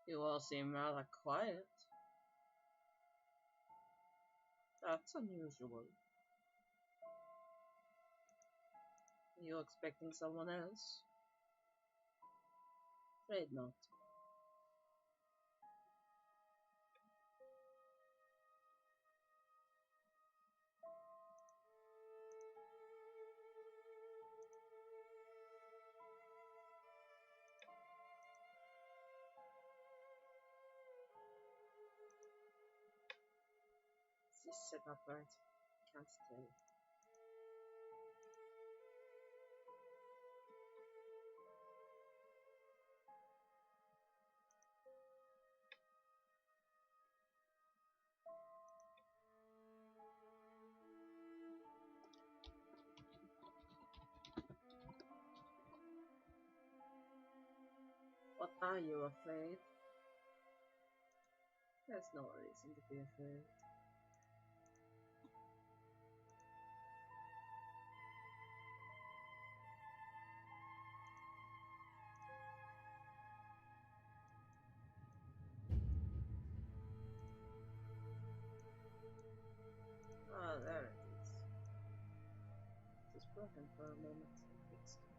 You all seem rather quiet. That's unusual. Are you expecting someone else? Afraid not. Is this set up right? Can't tell. What are you afraid? There's no reason to be afraid. Ah, there it is. It was broken for a moment. I fixed it.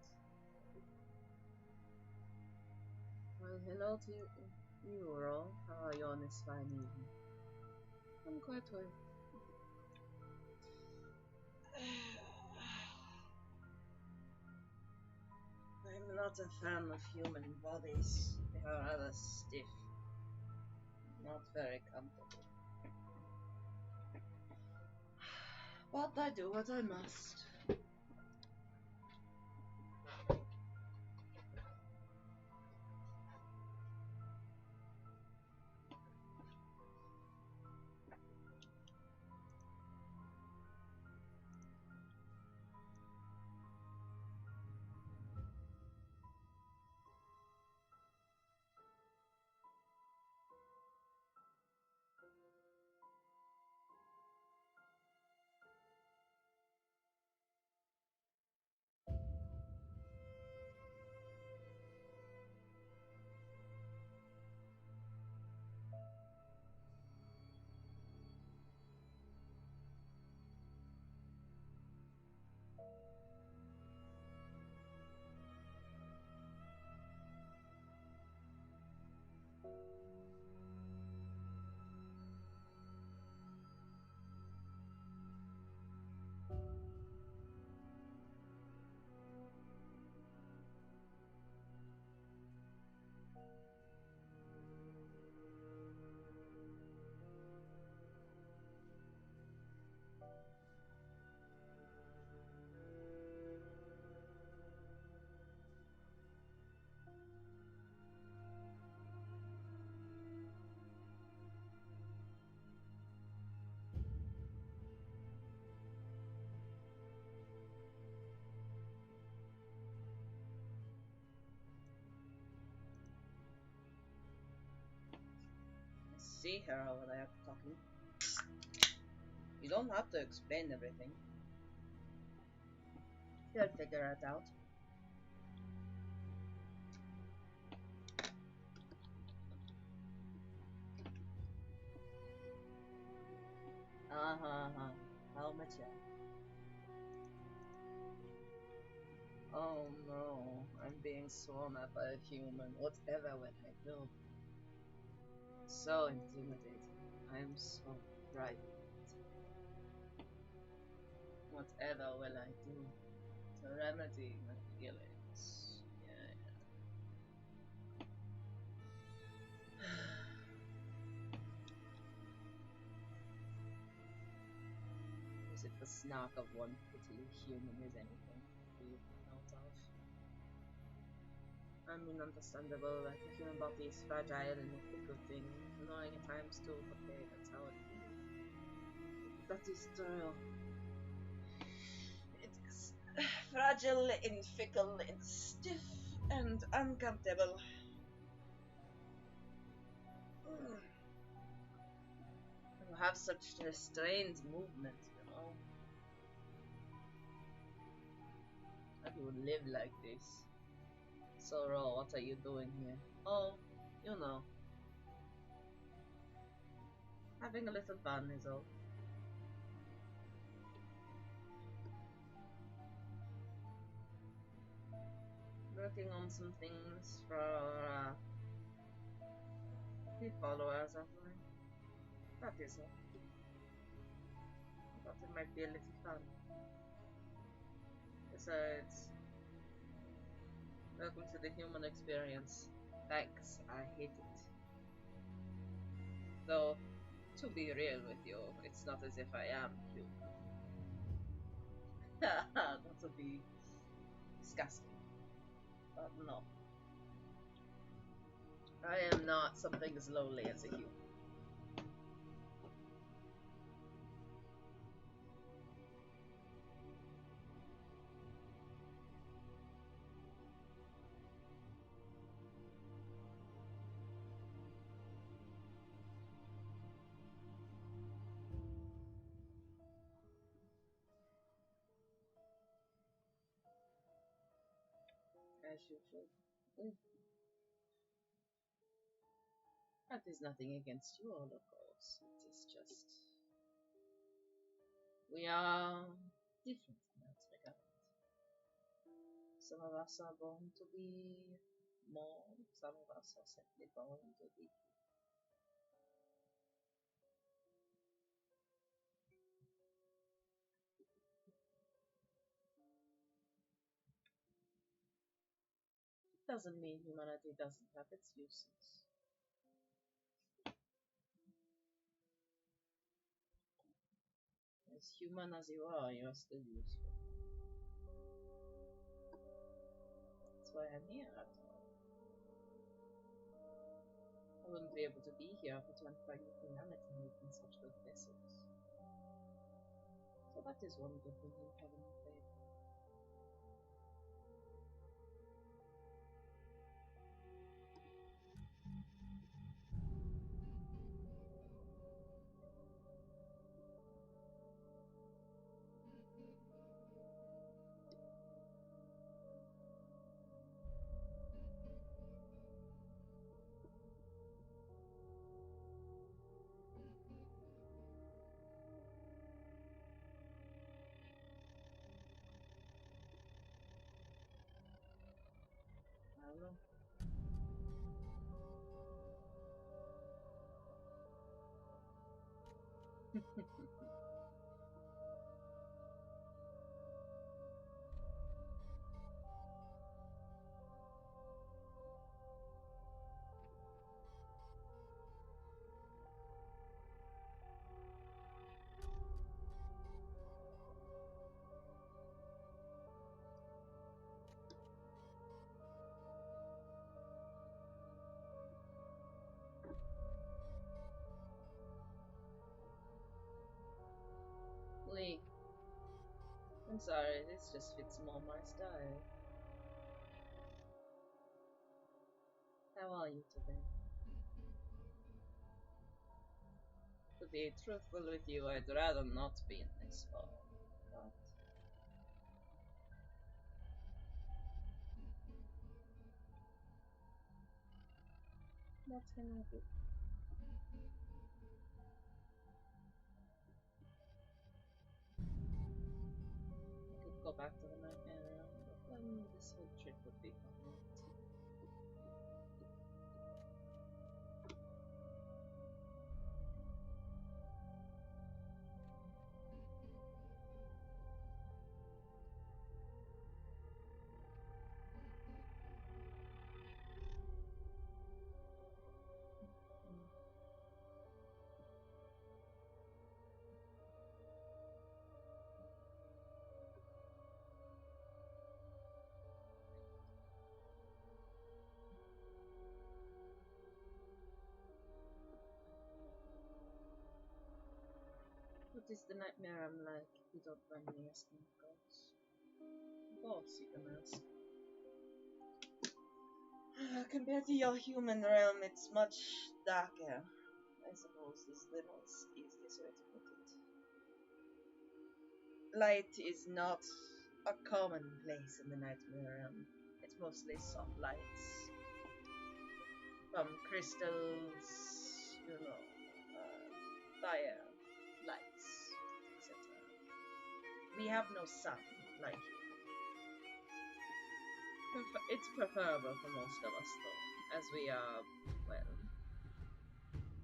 Well, hello to you all. How are you on this fine evening? I'm quite well. I'm not a fan of human bodies. They are rather stiff. Not very comfortable. But I do what I must. see her over there talking. You don't have to explain everything. You'll figure it out. How mature. Oh no, I'm being sworn at by a human. Whatever will I do? So intimidating. I'm so frightened. Whatever will I do to remedy my feelings? Yeah. Is it the snark of one pitiful human is anything to be out of? I mean, understandable, like the human body is fragile and not a good thing. Annoying at times too, but hey, that's how it is. That is true. It is fragile and fickle and stiff and uncomfortable. You have such restrained movement, you know. How do you live like this? So raw, what are you doing here? Oh, you know. Having a little fun is all. Working on some things for the followers of mine. That is all. I thought it might be a little fun. Besides, welcome to the human experience. Thanks, I hate it. Though, to be real with you, it's not as if I am human. Not to be disgusting. But no. I am not something as lowly as a human. As usual. Mm. That is nothing against you all, of course. It is just we are different in that regard. Some of us are born to be more, some of us are simply born to be. Doesn't mean humanity doesn't have its uses. As human as you are still useful. That's why I'm here after all. I wouldn't be able to be here if it weren't for your humanity making such good vessels. So that is one good thing in having a faith. I don't know. Lee, I'm sorry, this just fits more my style. How are you today? To be truthful with you, I'd rather not be in this form. But what can I do? I could go back to the nightmare realm, but then this whole trip would be complete. What is the nightmare I'm like, if you don't mind me asking, of course? Of course you can ask. Compared to your human realm, it's much darker. I suppose is the most easiest way to put it. Light is not a common place in the nightmare realm. It's mostly soft lights from crystals, fire, lights, etc. We have no sun like you. It's preferable for most of us though, as we are, well,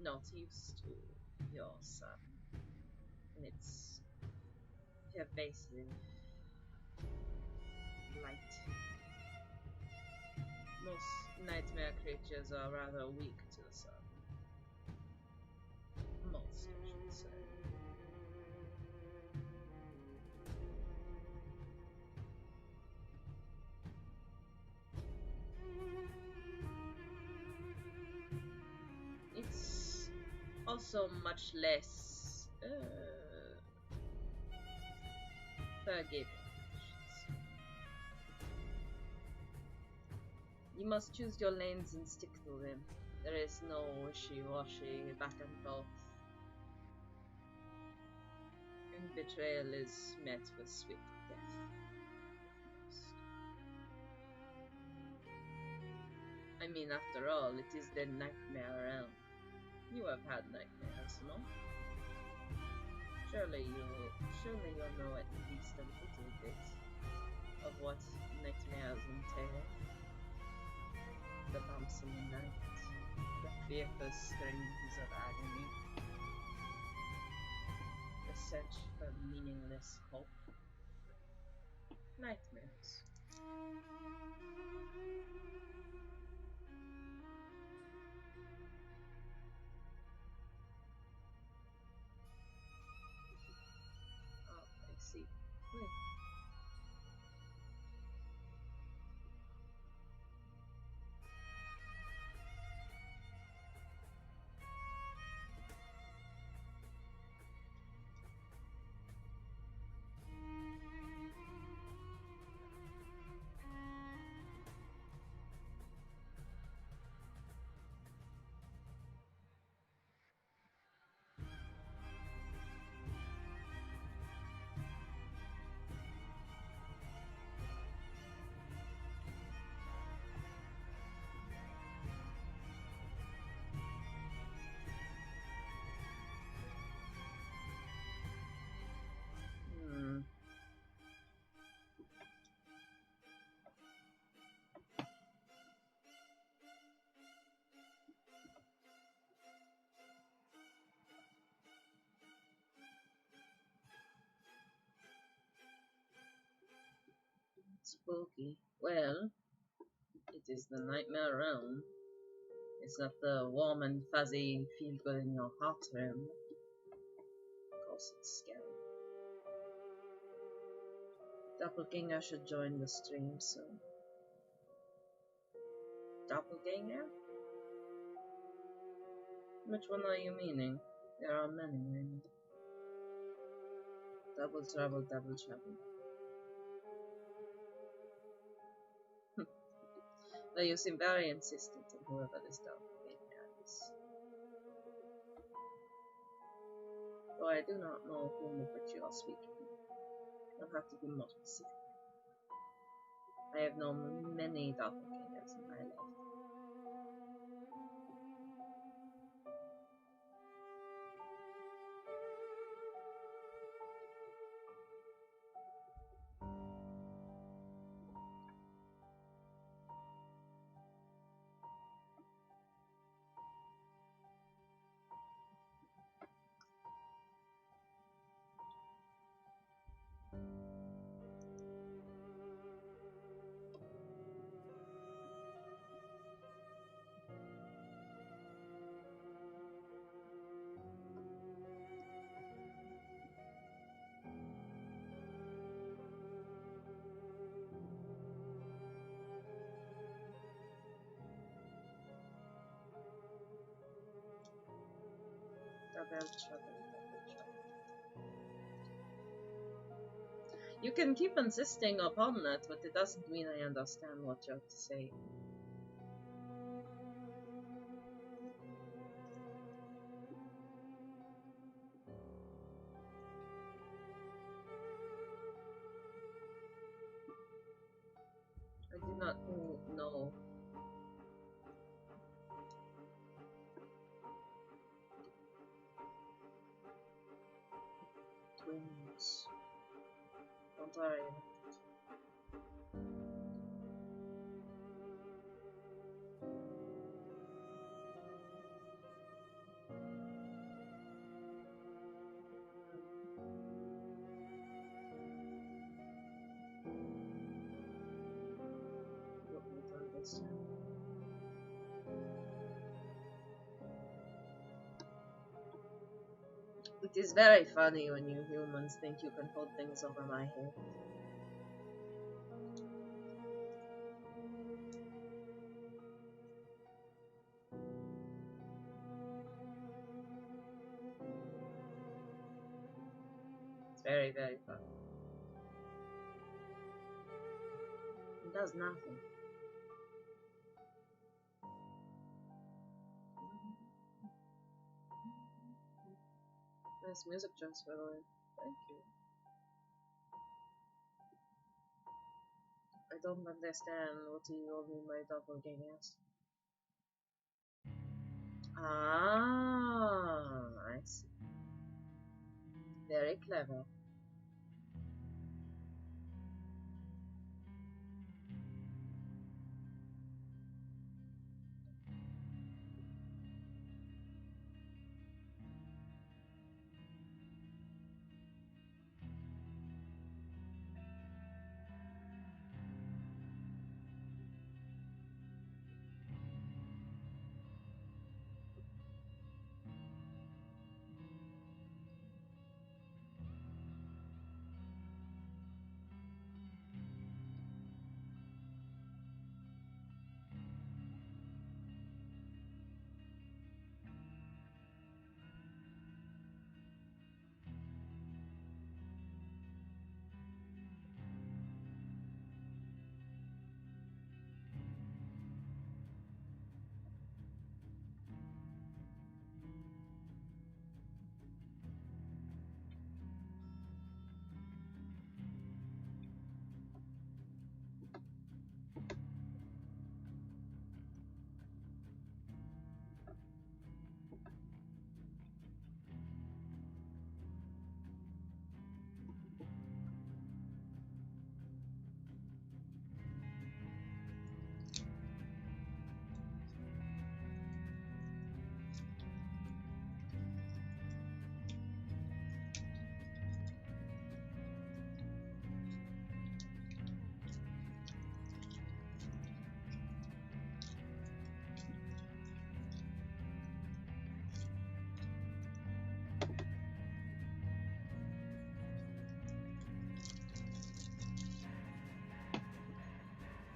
not used to your sun. And it's pervasive light. Most nightmare creatures are rather weak to the sun. Most, I should say. It's also much less forgiving. You must choose your lanes and stick to them. There is no wishy-washy back and forth. And betrayal is met with swift death. I mean, after all, it is the nightmare realm. You have had nightmares, no? Surely you'll know at least a little bit of what nightmares entail. The bumps in the night, the fearful screams of agony, the search for meaningless hope. Nightmares. Oh, I see. Wait. Spooky. Well, it is the nightmare realm. It's not the warm and fuzzy feel good in your heart realm. Of course it's scary. Doppelganger should join the stream soon. Doppelganger? Which one are you meaning? There are many, many. Double trouble, double trouble. Though you seem very insistent on whoever this doppelganger is. Though I do not know whom of which you are speaking. You'll have to be more specific. I have known many doppelgangers in my life. Double trouble. You can keep insisting upon it, but it doesn't mean I understand what you're saying. I do not know. Twins. Don't worry. You won't understand. It is very funny when you humans think you can hold things over my head. It's very, very funny. It does nothing. Nice music choice, by the way. Thank you. I don't understand what you mean by doppelgangers. Ah, I see. Very clever.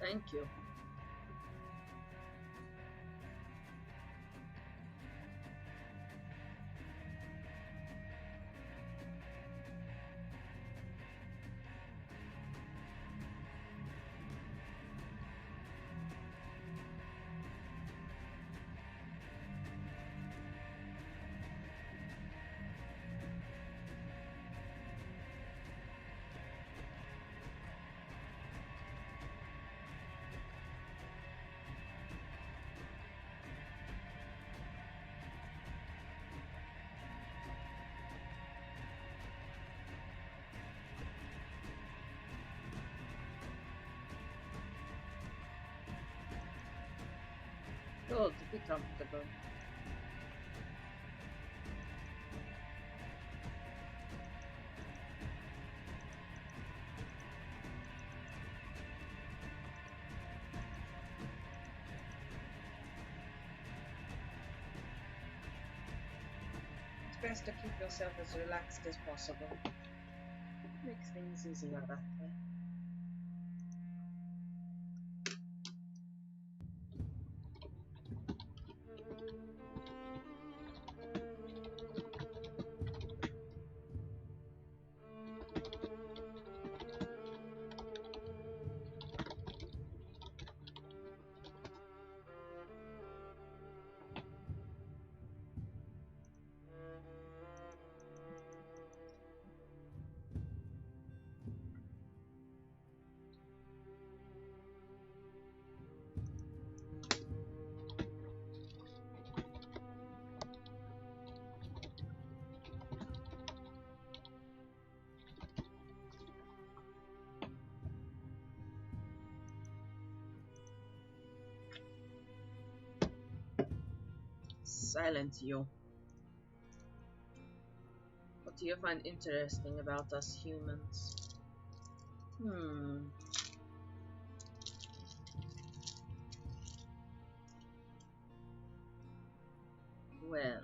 Thank you. Good, be comfortable. It's best to keep yourself as relaxed as possible. Makes things easier that way. Silent you. What do you find interesting about us humans? Well,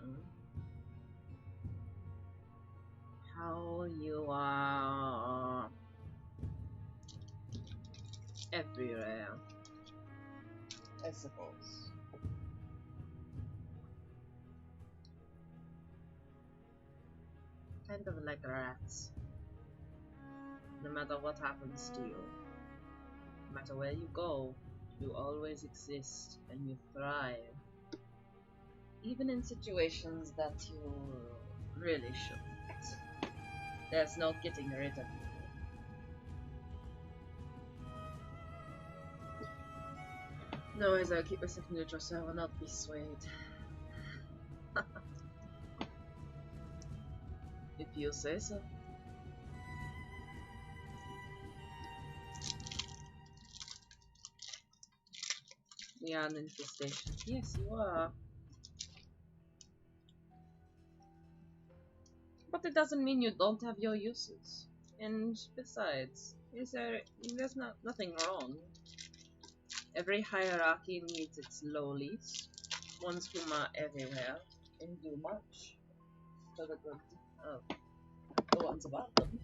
how you are everywhere, I suppose. Kind of like rats. No matter what happens to you, no matter where you go, you always exist and you thrive. Even in situations that you really shouldn't. There's no getting rid of you. No, as I keep myself neutral so I will not be swayed. If you say so. We are an infestation. Yes, you are. But it doesn't mean you don't have your uses. And besides, there's nothing wrong. Every hierarchy needs its lowlies, ones whom are everywhere and do much for the good of the ones above them.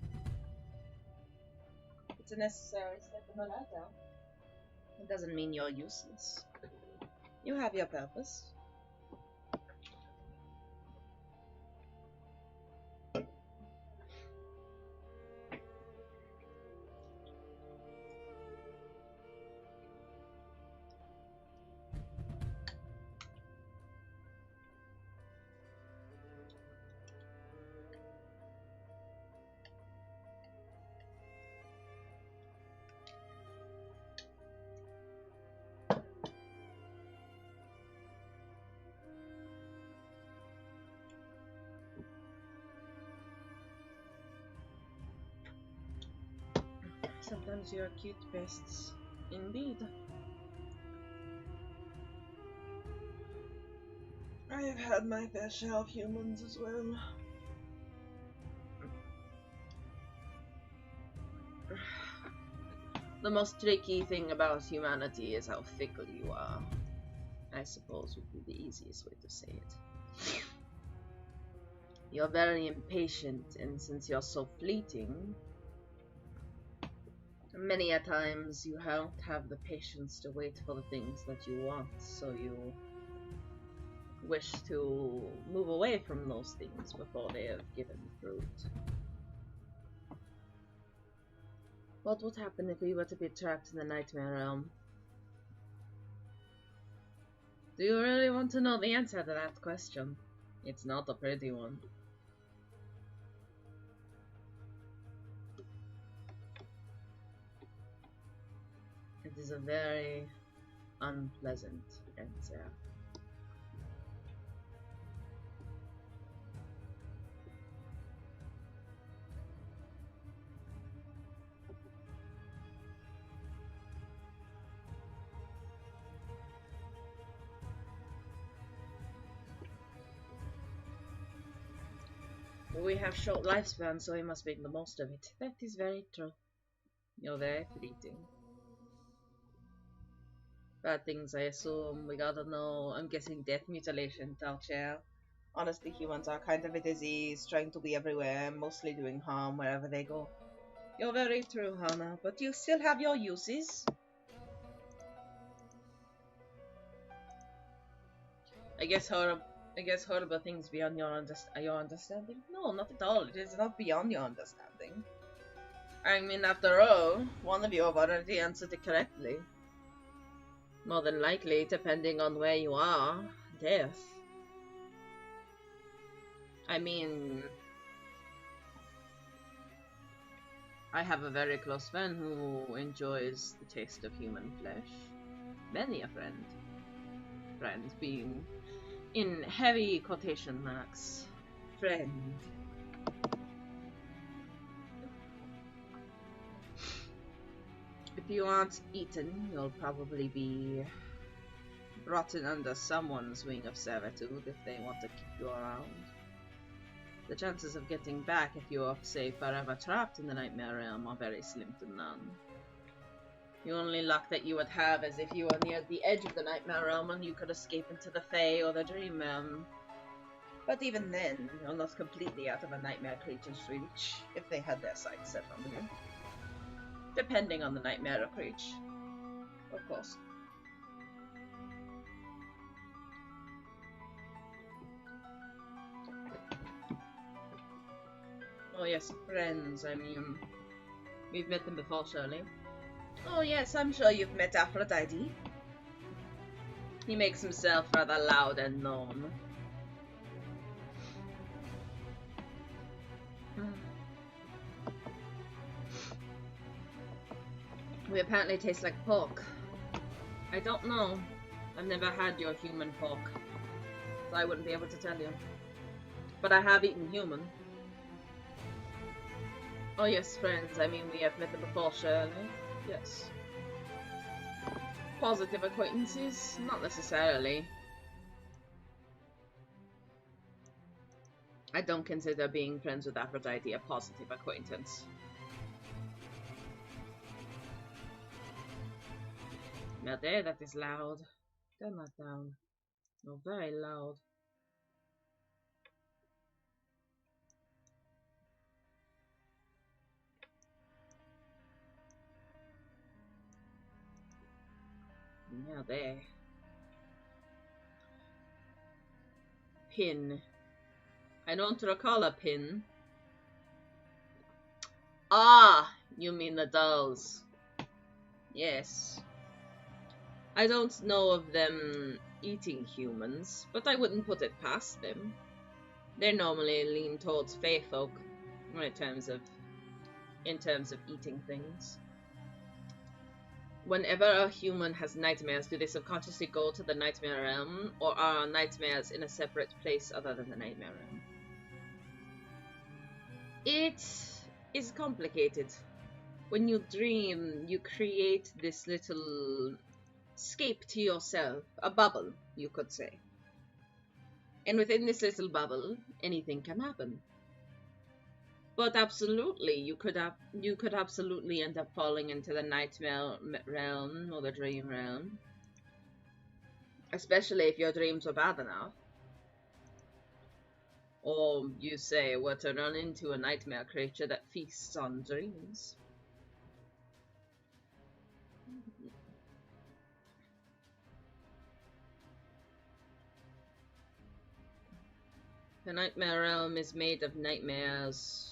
It's a necessary step in the ladder. It doesn't mean you're useless. You have your purpose. Sometimes you are cute pests. Indeed. I have had my fair share of humans as well. The most tricky thing about humanity is how fickle you are. I suppose would be the easiest way to say it. You're very impatient, and since you're so fleeting, many a times you don't have the patience to wait for the things that you want, so you wish to move away from those things before they have given fruit. What would happen if we were to be trapped in the nightmare realm? Do you really want to know the answer to that question? It's not a pretty one. It is a very unpleasant answer. We have short lifespans, so we must make the most of it. That is very true. You're very fleeting. Bad things, I assume. We gotta know. I'm guessing death, mutilation, torture. Honestly, humans are kind of a disease, trying to be everywhere, mostly doing harm wherever they go. You're very true, Hannah, but you still have your uses. I guess horrible things beyond your understanding? No, not at all. It is not beyond your understanding. I mean, after all, one of you have already answered it correctly. More than likely, depending on where you are, death. I mean, I have a very close friend who enjoys the taste of human flesh. Many a friend. Friend being in heavy quotation marks. Friend. If you aren't eaten, you'll probably be brought in under someone's wing of servitude if they want to keep you around. The chances of getting back if you are, say, forever trapped in the Nightmare Realm are very slim to none. The only luck that you would have is if you were near the edge of the Nightmare Realm and you could escape into the Fae or the Dream Realm. But even then, you're not completely out of a nightmare creature's reach, if they had their sights set on you. Depending on the nightmare creature, of course. Oh yes, friends, I mean, we've met them before, surely. Oh yes, I'm sure you've met Aphrodite. He makes himself rather loud and known. We apparently taste like pork. I don't know. I've never had your human pork, so I wouldn't be able to tell you. But I have eaten human. Oh yes, friends, I mean we have met them before, surely. Yes. Positive acquaintances? Not necessarily. I don't consider being friends with Aphrodite a positive acquaintance. Now there, that is loud. Turn that down. No, very loud. Now there. Pin. I don't recall a pin. Ah, you mean the dolls. Yes. I don't know of them eating humans, but I wouldn't put it past them. They normally lean towards fae folk in terms of eating things. Whenever a human has nightmares, do they subconsciously go to the nightmare realm, or are nightmares in a separate place other than the nightmare realm? It is complicated. When you dream, you create this little scape to yourself, a bubble, you could say. And within this little bubble, anything can happen. But absolutely, you could absolutely end up falling into the nightmare realm or the dream realm. Especially if your dreams were bad enough. Or, you say, were to run into a nightmare creature that feasts on dreams. The nightmare realm is made of nightmares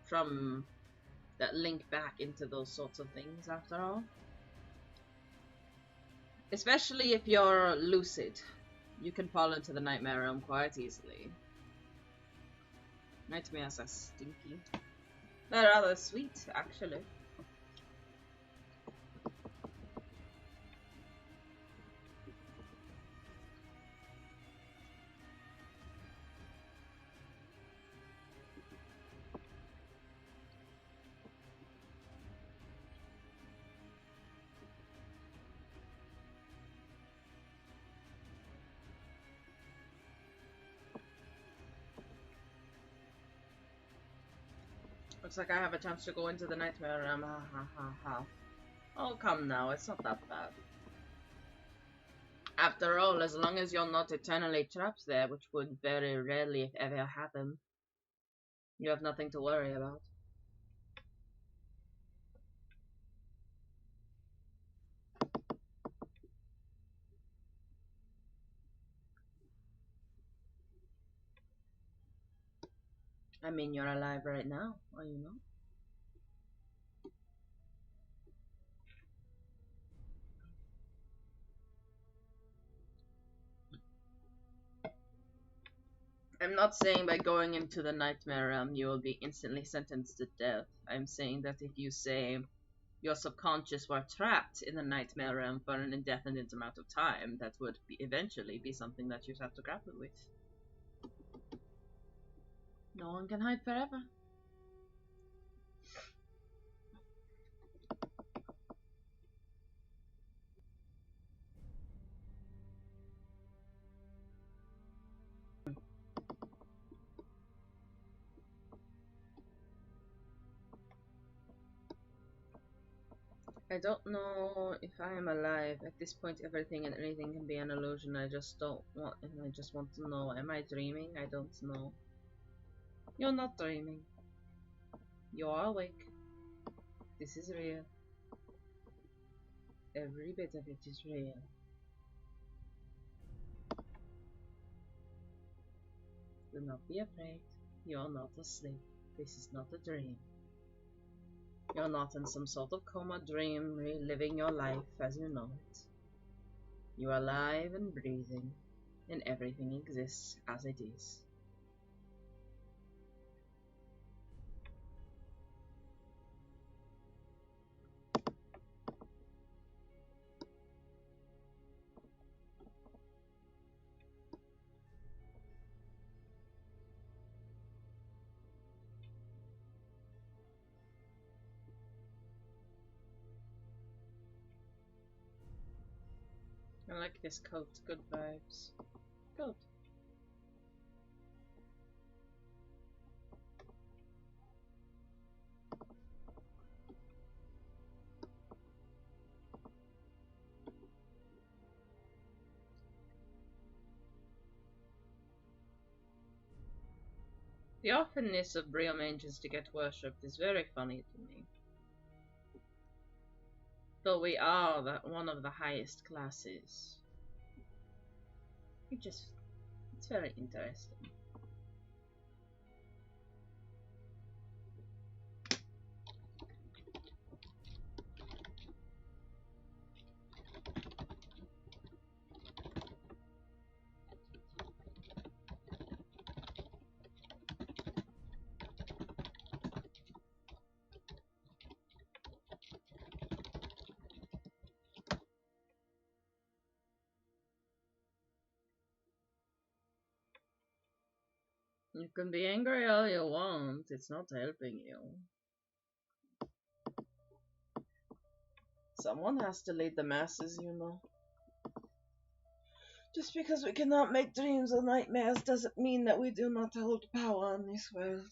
from that link back into those sorts of things, after all. Especially if you're lucid, you can fall into the nightmare realm quite easily. Nightmares are stinky. They're rather sweet, actually. Looks like I have a chance to go into the nightmare realm. Ha ha ha ha. Oh, come now, it's not that bad. After all, as long as you're not eternally trapped there, which would very rarely, if ever, happen, you have nothing to worry about. I mean, you're alive right now, are you not? I'm not saying by going into the nightmare realm you will be instantly sentenced to death. I'm saying that if you say your subconscious were trapped in the nightmare realm for an indefinite amount of time, that would eventually be something that you'd have to grapple with. No one can hide forever. I don't know if I am alive. At this point, everything and anything can be an illusion. I just don't want, and I just want to know. Am I dreaming? I don't know. You're not dreaming. You are awake. This is real. Every bit of it is real. Do not be afraid. You're not asleep. This is not a dream. You're not in some sort of coma dream, reliving your life as you know it. You are alive and breathing, and everything exists as it is. I like this coat. Good vibes. Good. The offenness of real mages to get worshipped is very funny to me. Though we are one of the highest classes. It's very interesting. You can be angry all you want, it's not helping you. Someone has to lead the masses, you know. Just because we cannot make dreams or nightmares doesn't mean that we do not hold power in this world.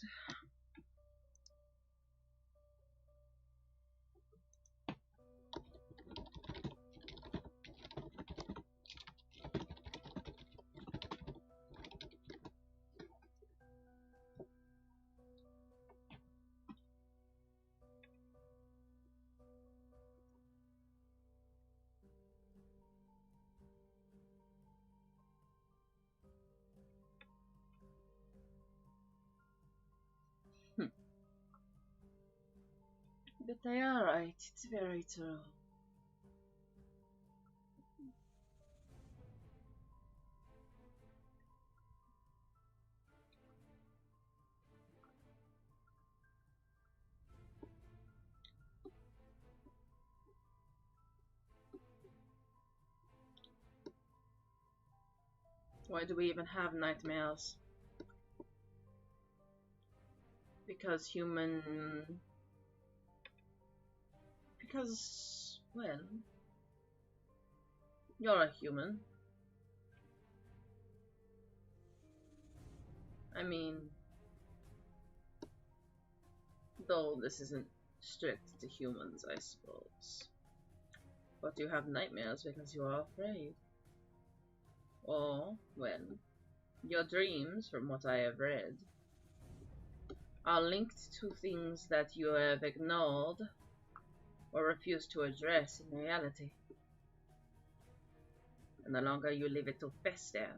But they are right, it's very true. Why do we even have nightmares? Because well, you're a human. I mean, Though this isn't strict to humans, I suppose. But you have nightmares because you are afraid. Or, well, your dreams, from what I have read, are linked to things that you have ignored or refused to address in reality. And the longer you leave it to fester,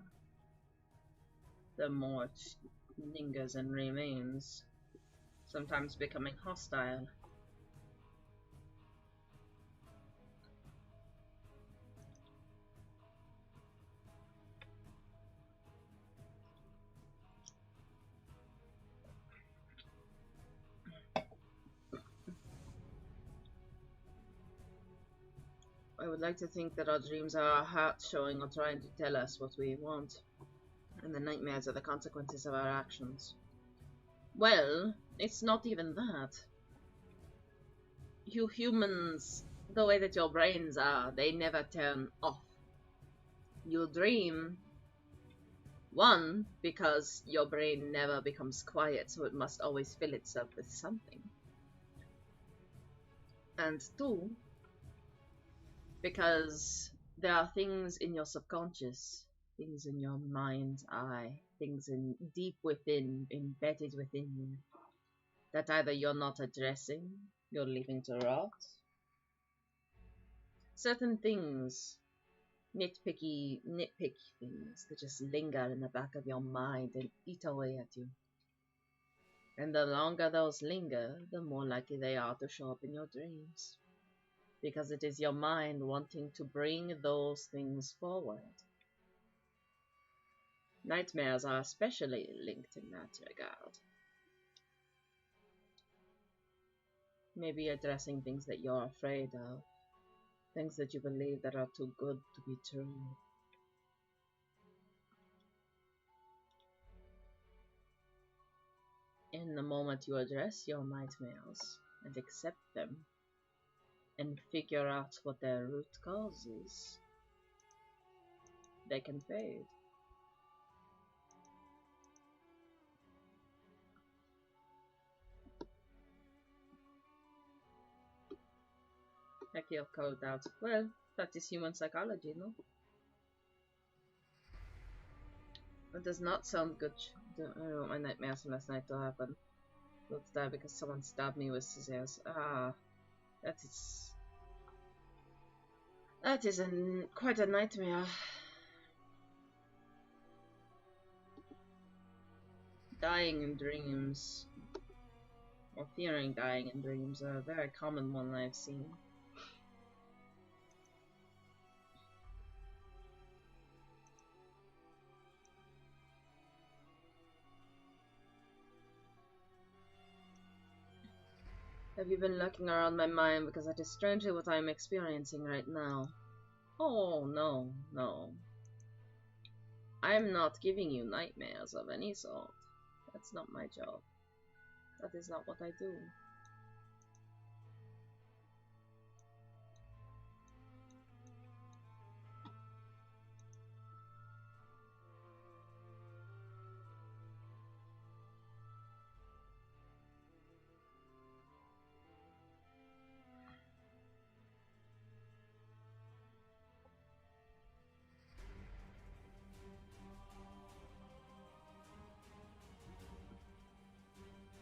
the more it lingers and remains, sometimes becoming hostile. I would like to think that our dreams are our hearts showing or trying to tell us what we want, and the nightmares are the consequences of our actions. Well, it's not even that. You humans, the way that your brains are, they never turn off. You dream, one, because your brain never becomes quiet, so it must always fill itself with something. And two, because there are things in your subconscious, things in your mind's eye, things in deep within, embedded within you, that either you're not addressing, you're leaving to rot. Certain things, nitpicky things that just linger in the back of your mind and eat away at you. And the longer those linger, the more likely they are to show up in your dreams. Because it is your mind wanting to bring those things forward. Nightmares are especially linked in that regard. Maybe addressing things that you're afraid of, things that you believe that are too good to be true. In the moment you address your nightmares and accept them, and figure out what their root cause is, they can fade. Heck, you're called out. Well, that is human psychology, no? It does not sound good. I don't want my nightmares from last night to happen. Not die because someone stabbed me with scissors. Ah, that is quite a nightmare. Dying in dreams, or fearing dying in dreams, are a very common one I've seen. Have you been lurking around my mind because that is strangely what I am experiencing right now? Oh, no, no. I am not giving you nightmares of any sort. That's not my job. That is not what I do.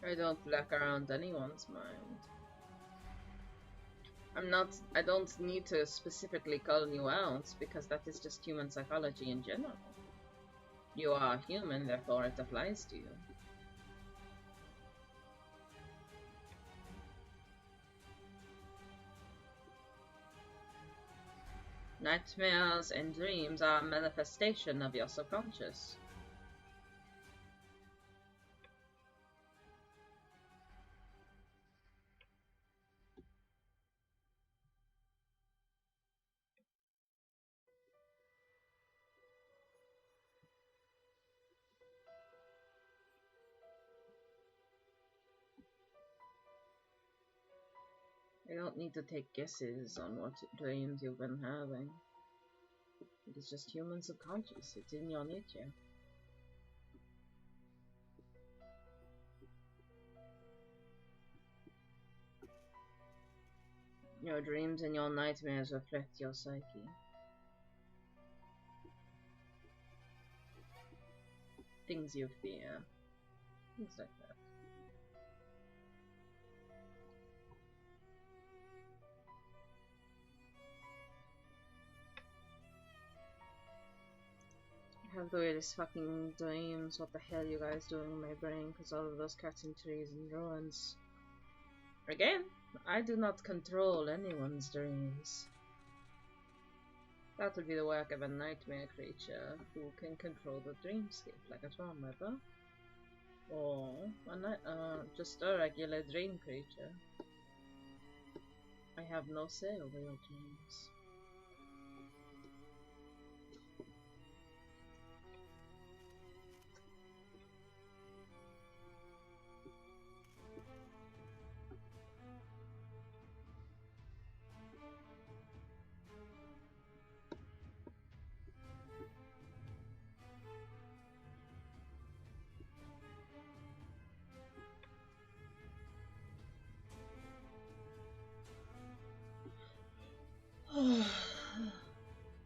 I don't lurk around anyone's mind. I don't need to specifically call you out, because that is just human psychology in general. You are human, therefore it applies to you. Nightmares and dreams are a manifestation of your subconscious. I don't need to take guesses on what dreams you've been having. It is just human subconscious. It's in your nature. Your dreams and your nightmares reflect your psyche. Things you fear. Things like that. I have the weirdest fucking dreams. What the hell you guys doing in my brain? Because all of those cutting trees and ruins. Again, I do not control anyone's dreams. That would be the work of a nightmare creature who can control the dreamscape like a tormentor. Or just a regular dream creature. I have no say over your dreams.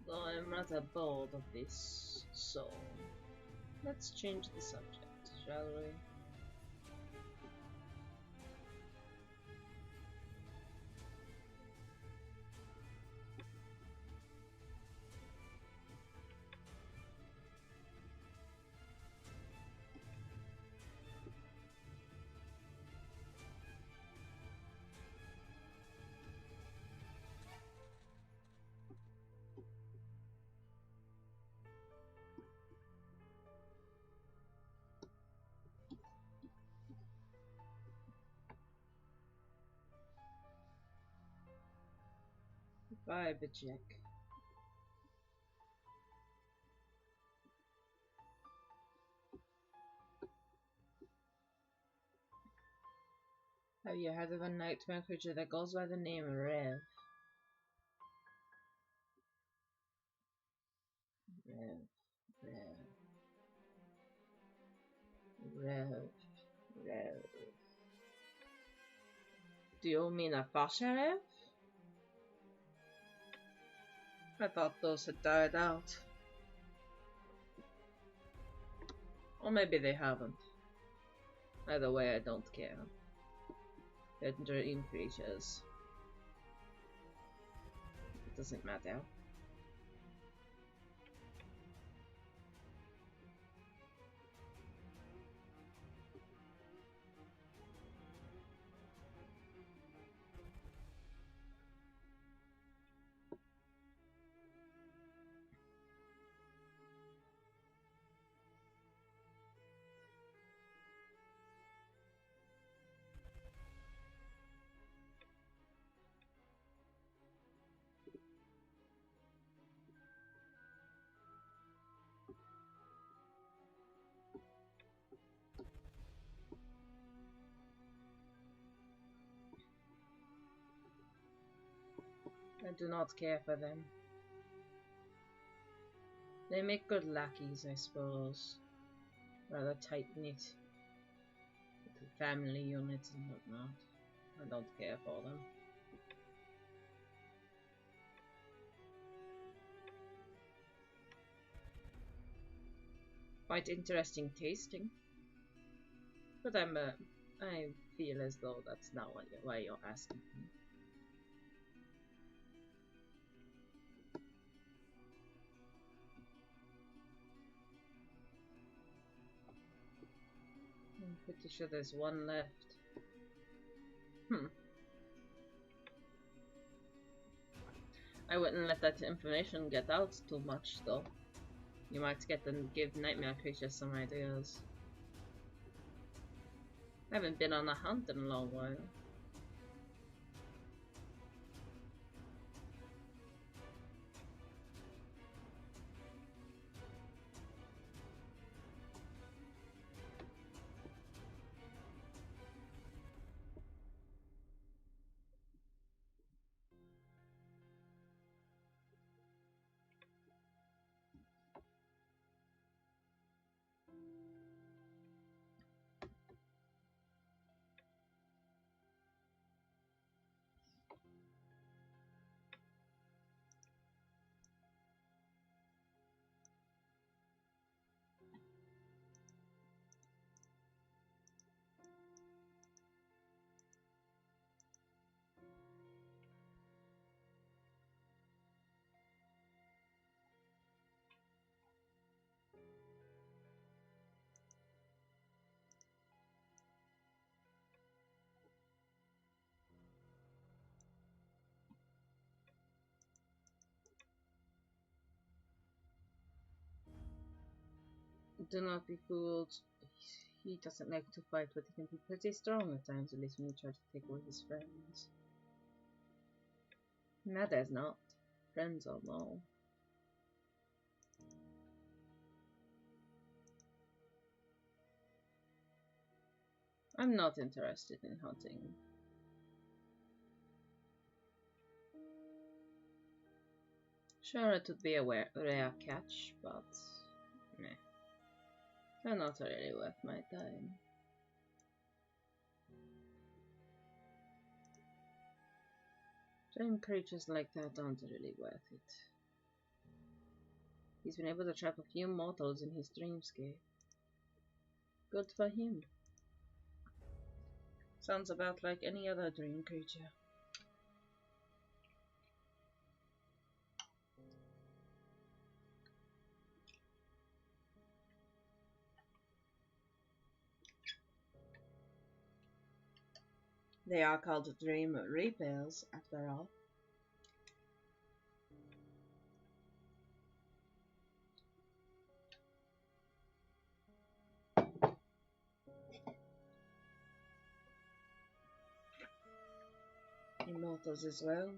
Though I'm rather bored of this, so let's change the subject, shall we? Vibe check. Have you heard of a nightmare creature that goes by the name Rev? Rev, Rev, Rev, Rev. Do you mean a Fasha Rev? I thought those had died out. Or maybe they haven't. Either way, I don't care. They're dream creatures. It doesn't matter. I do not care for them. They make good lackeys, I suppose. Rather tight-knit. Family units and whatnot. I don't care for them. Quite interesting tasting. But I feel as though that's not why you're asking me. I'm pretty sure there's one left. I wouldn't let that information get out too much though. You might get and give nightmare creatures some ideas. I haven't been on a hunt in a long while. Do not be fooled. He doesn't like to fight, but he can be pretty strong at times, at least when you try to take away his friends. Matters not. Friends or no. I'm not interested in hunting. Sure, it would be a rare catch, but meh. They're not really worth my time. Dream creatures like that aren't really worth it. He's been able to trap a few mortals in his dreamscape. Good for him. Sounds about like any other dream creature. They are called dream reapers, after all. Immortals as well.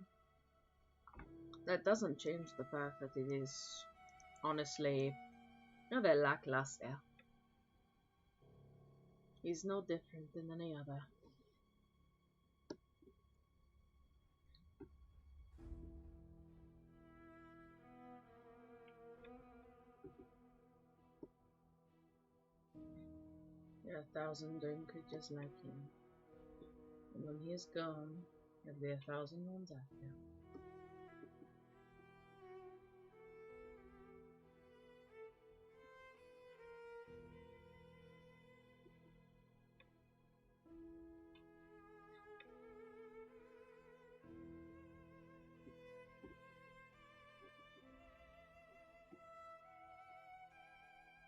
That doesn't change the fact that it is honestly rather lackluster. He's no different than any other. There are 1,000 dream creatures like him. And when he is gone, there'll be 1,000 ones after.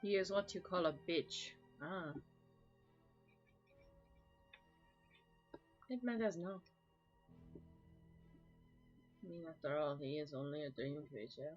He is what you call a bitch. Ah. It matters not. I mean, after all, he is only a dream creature.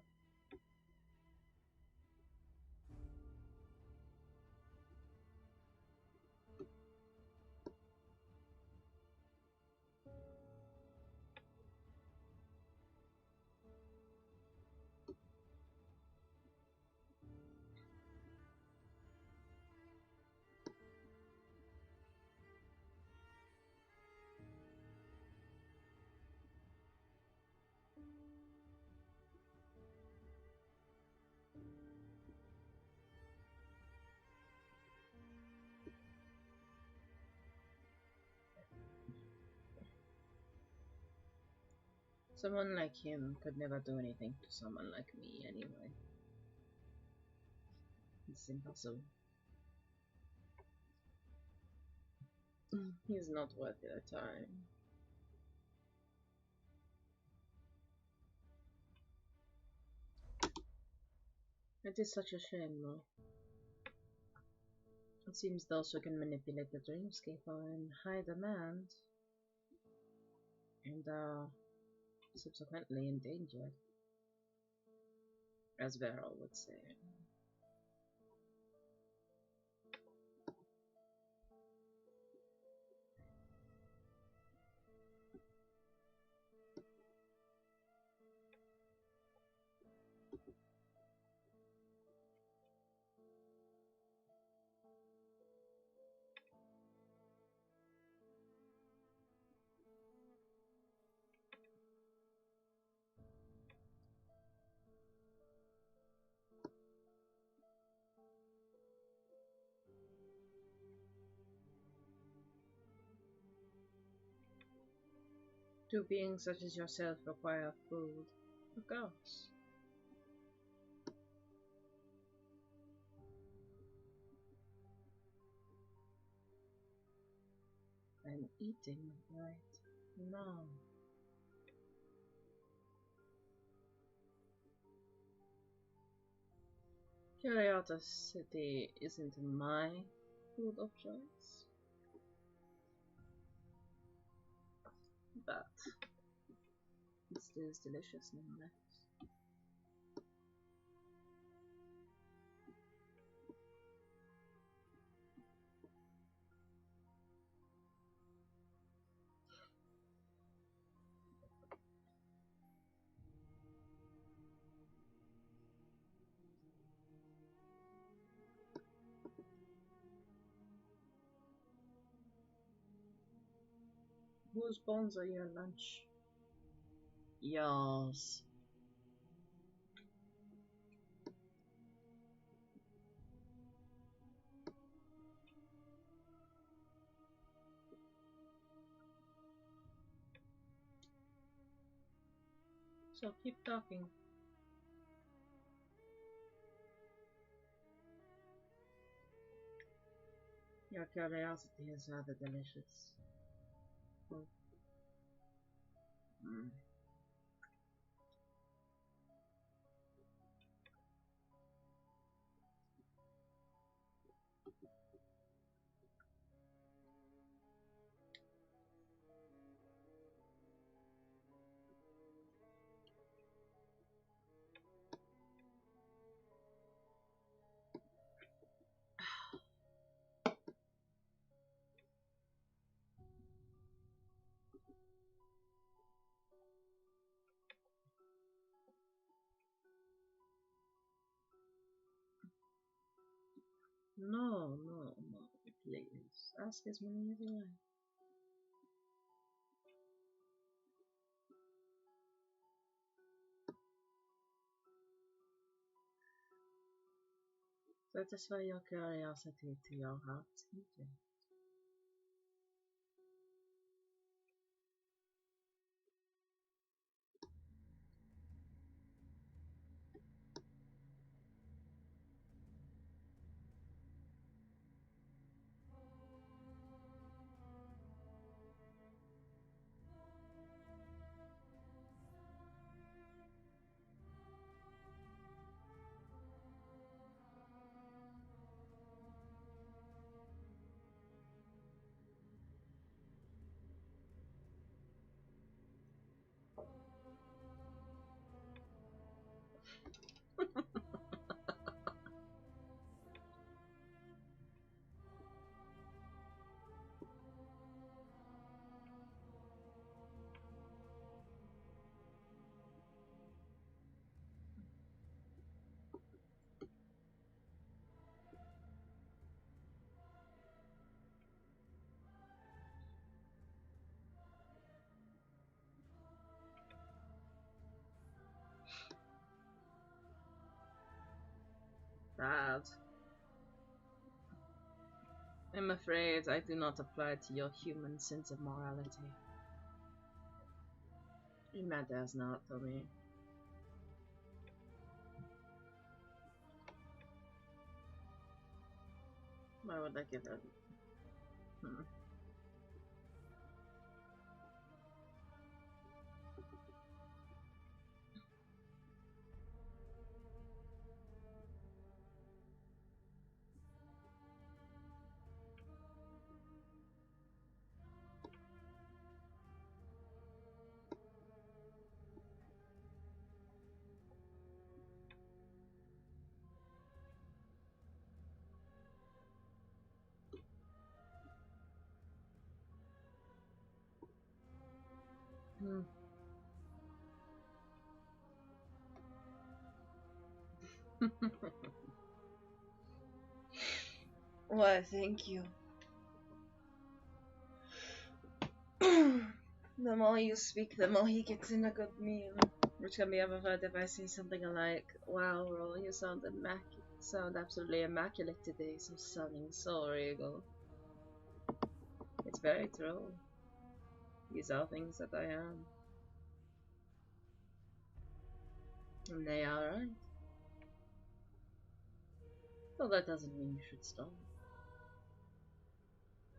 Someone like him could never do anything to someone like me anyway. It's impossible. He's not worth your time. It is such a shame, though. It seems those who can manipulate the dreamscape are in high demand, and are subsequently endangered, as Varel would say. Two beings such as yourself require food. Of course. I'm eating right now. Curiosity isn't my food of choice, but it still is delicious nonetheless. Whose bones are your lunch? Yours. So keep talking. Your curiosity is rather delicious. Mm. No, no, no, please. Ask as many as you like. Satisfy your curiosity to your heart's content. Bad. I'm afraid I do not apply to your human sense of morality. It matters not to me. Why would I give it? Hmm. Hmm. Why, thank you. The more you speak, the more he gets in a good meal. Which can be overheard if I say something like, "Wow, Ro, you sound absolutely immaculate today, so stunning, so regal." It's very true. These are things that I am. And they are right. Well, that doesn't mean you should stop.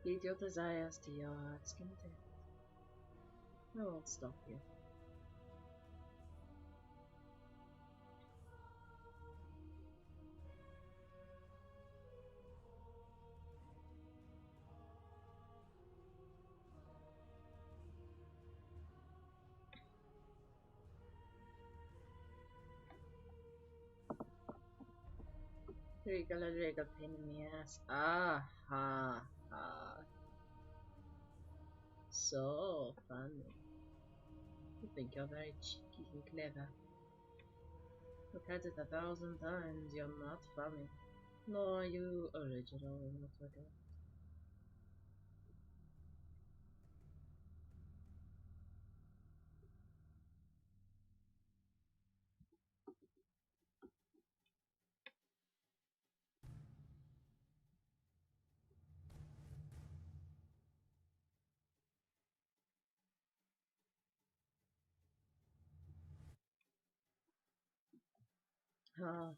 Lead your desires to your heart's content. I won't stop you. Regal pain in the ass. Ah, ha, ha. So funny. You think you're very cheeky and clever. Look at it 1,000 times, you're not funny. Nor are you original in what you do. Ah,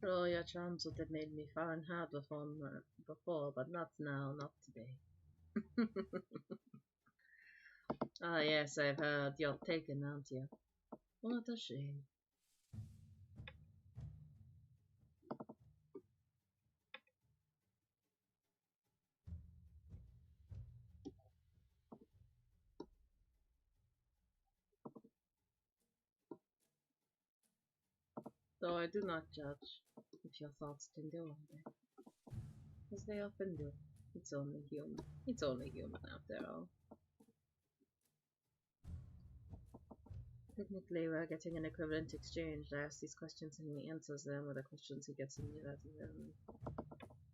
oh, your charms would have made me far and hard before, but not now, not today. Ah, yes, I've heard you're taken, aren't you? What a shame. Though I do not judge if your thoughts can do all that, as they often do. It's only human. It's only human after all. Technically, we're getting an equivalent exchange. I ask these questions and he answers them with the questions he gets in me rather than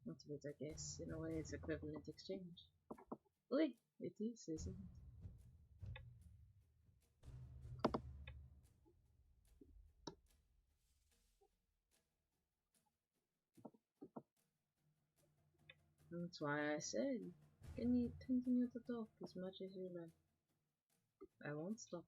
not of it, I guess. In a way, it's equivalent exchange. Oui, it is, isn't it? That's why I said, can you continue to talk as much as you like? I won't stop.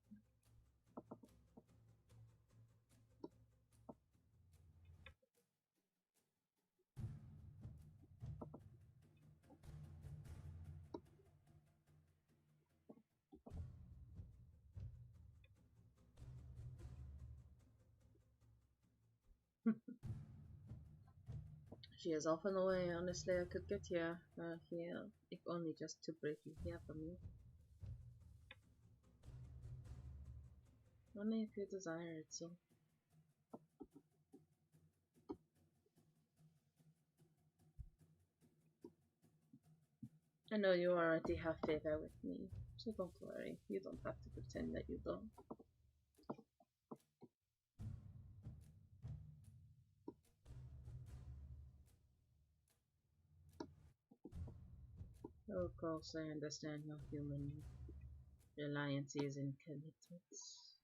She is often away. Honestly, I could get here, if only just to briefly hear from you. Only if you desire it, so. I know you already have favor with me, so don't worry. You don't have to pretend that you don't. Of course, I understand you're human. Reliances and commitments.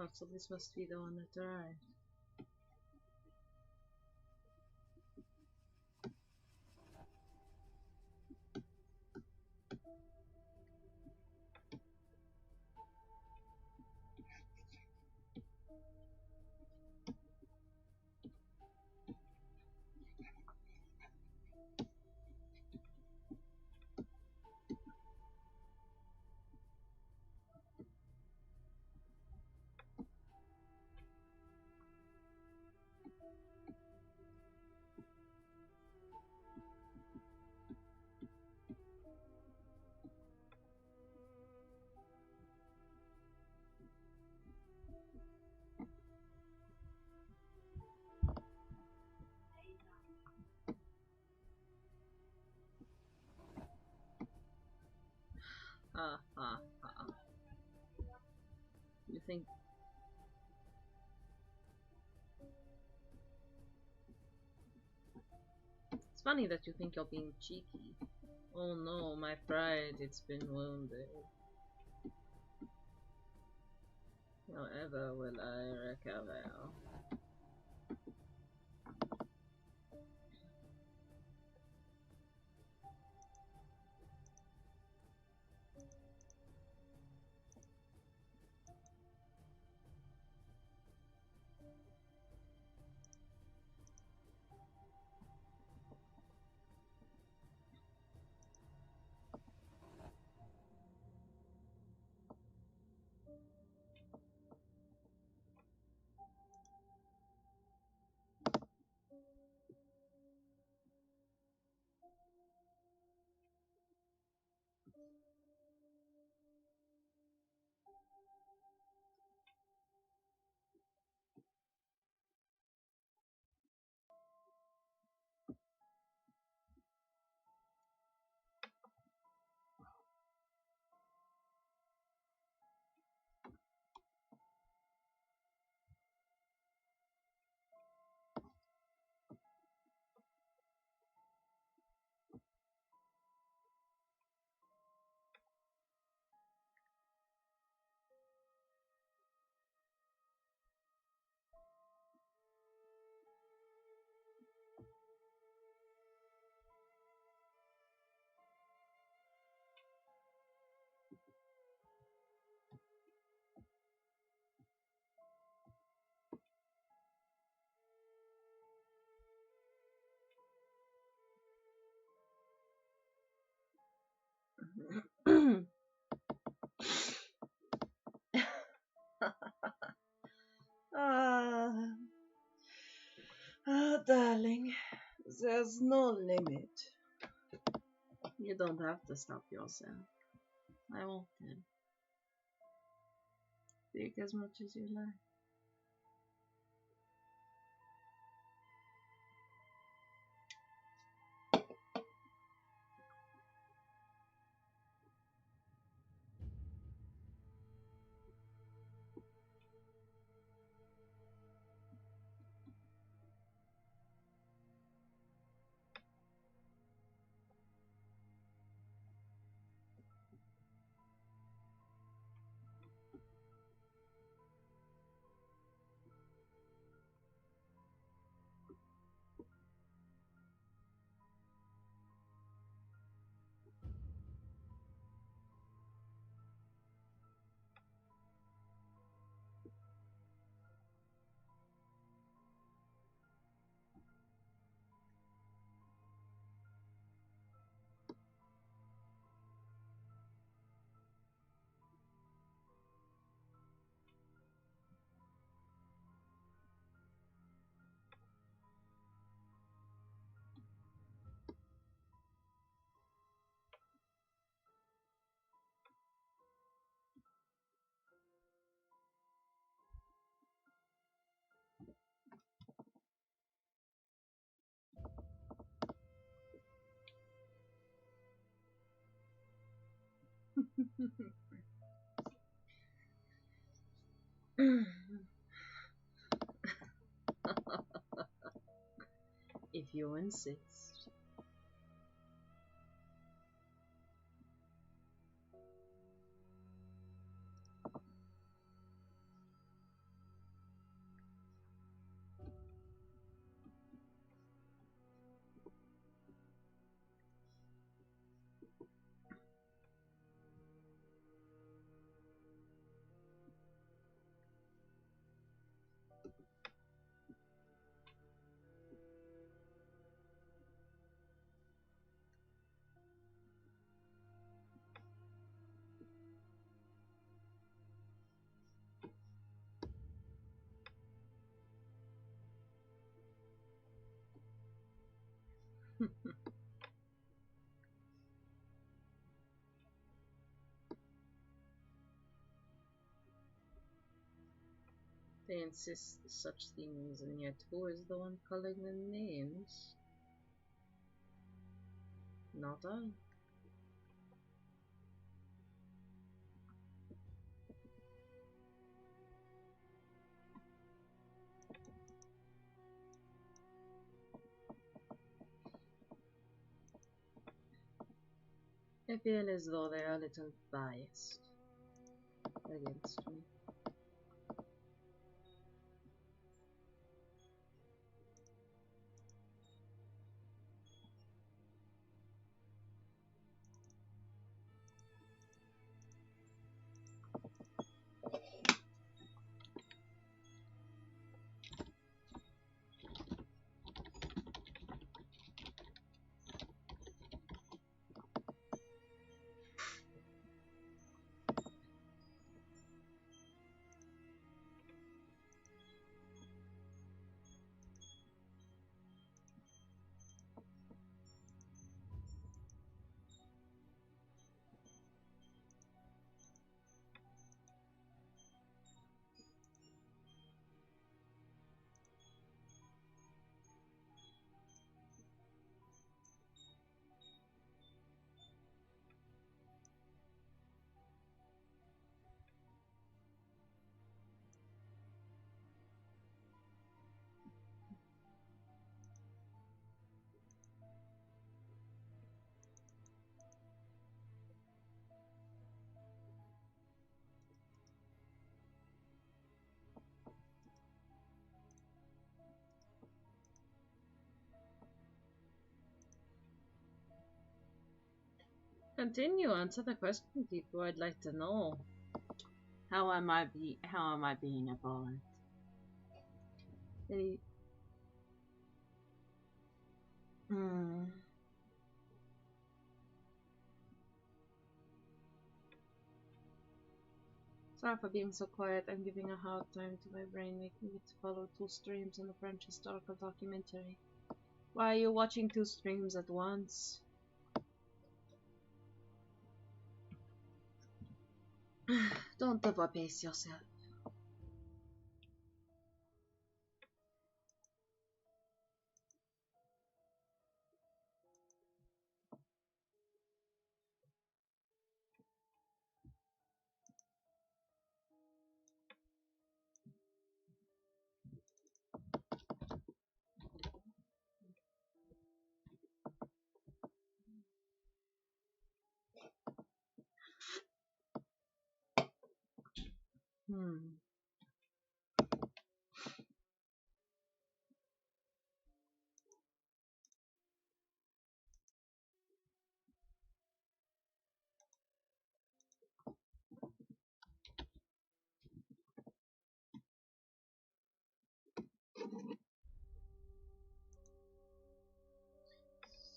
Oh, so this must be the one that arrived. Ha ha ha. You think... It's funny that you think you're being cheeky. Oh no, my pride, it's been wounded. However will I recover? Ah, darling, there's no limit. You don't have to stop yourself. I won't then. Speak as much as you like. If you insist. They insist such things, and yet who is the one calling them names? Not I. I feel as though they are a little biased against me. Continue, answer the question, people. I'd like to know. How am I being a bullet? Any... Sorry for being so quiet. I'm giving a hard time to my brain, making it follow two streams in a French historical documentary. Why are you watching two streams at once? Don't overpace yourself.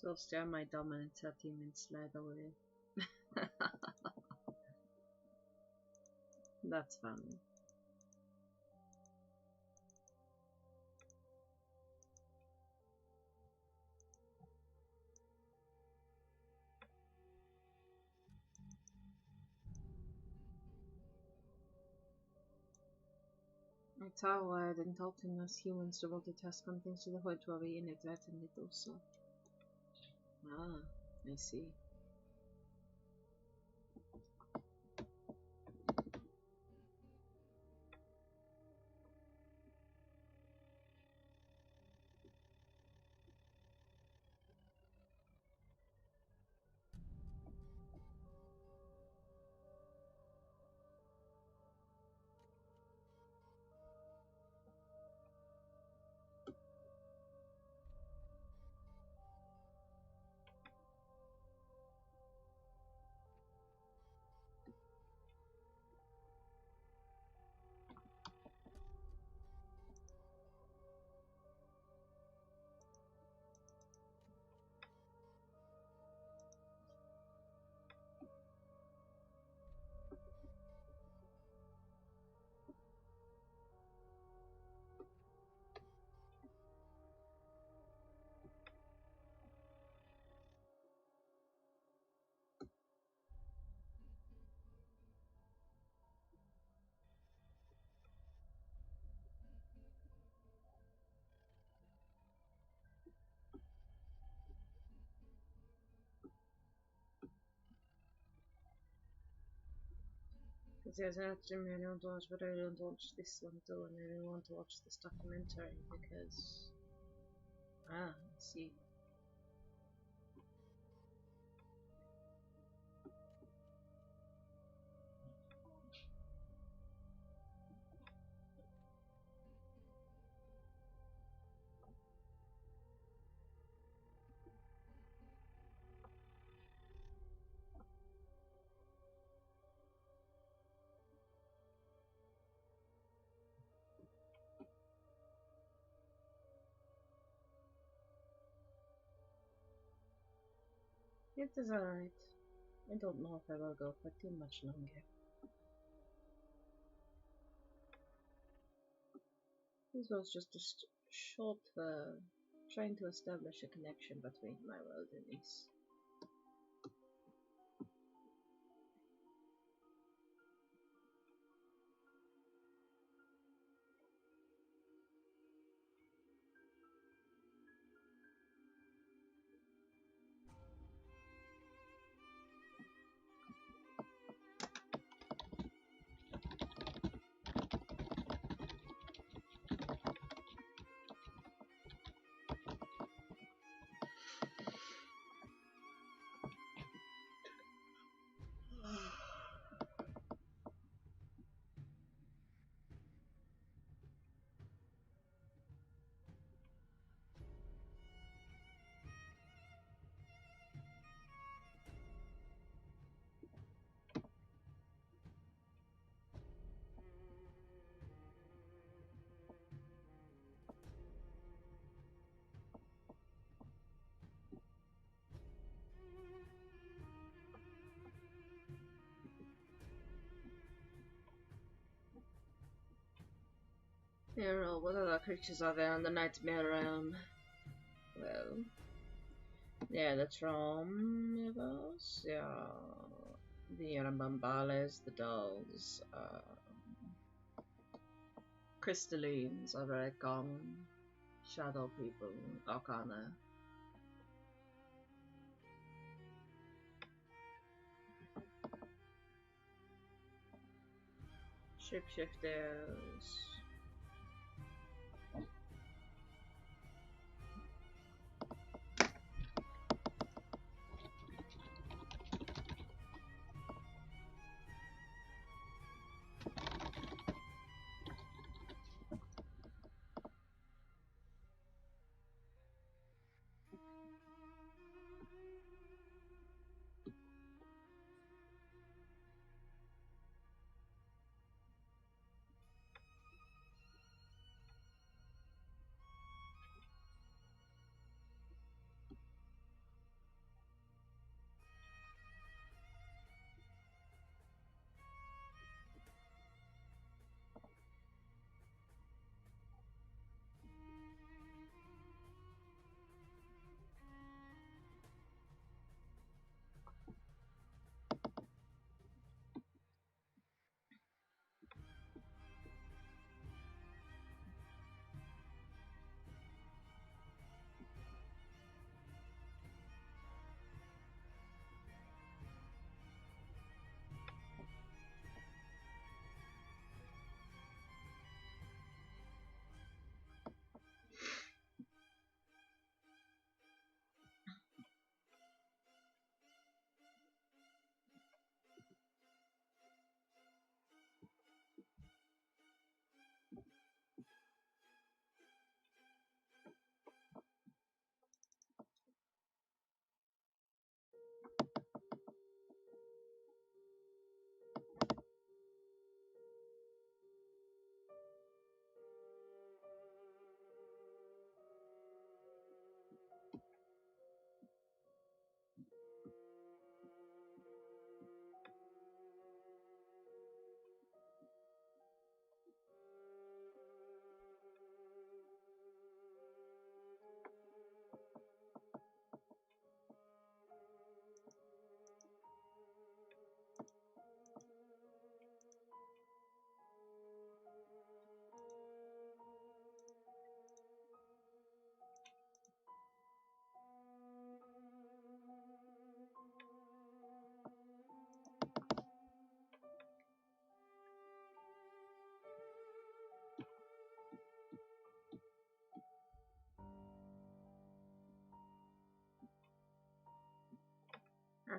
So stare my dominance at him and slide away. That's funny. It's hardwired and taught in us humans to multitask on things to the point where we inadvertently do so. Ah, I see. Yes, actually, I don't watch, but I don't watch this one too, and I want to watch this documentary because. I see. It is alright. I don't know if I will go for too much longer. This was just a short, trying to establish a connection between my world and his. Hero, what other creatures are there in the Nightmare Realm? Well, yeah, the Tromnivores, yeah, the Arambambales, the dolls, crystallines are very common, shadow people, arcana. Shapeshifters.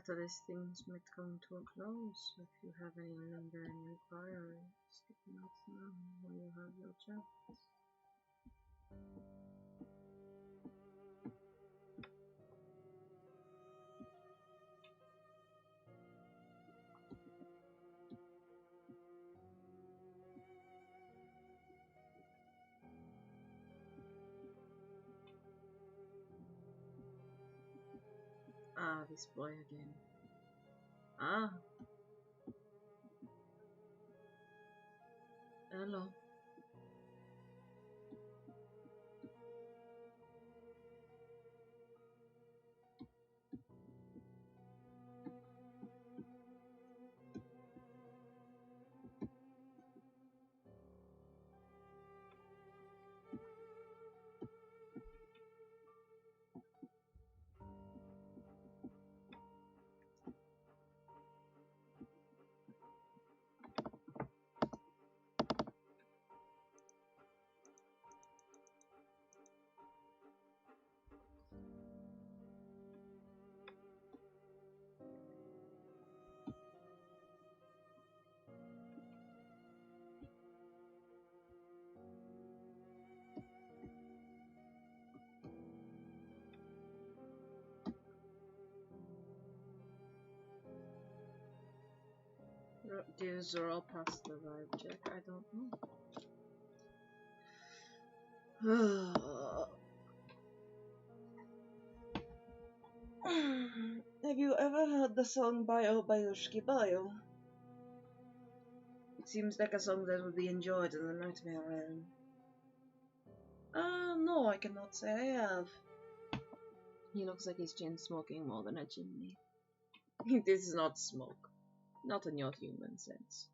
After these things might come to a close, if you have any lingering inquiries, let us know when you have your chance. Ah, this boy again. Ah. Hello. These are all past the vibe check. I don't know. Have you ever heard the song Bio Bayushki Bio? It seems like a song that would be enjoyed in the Nightmare Realm. No, I cannot say I have. He looks like he's chain smoking more than a chimney. This is not smoke. Not in your human sense.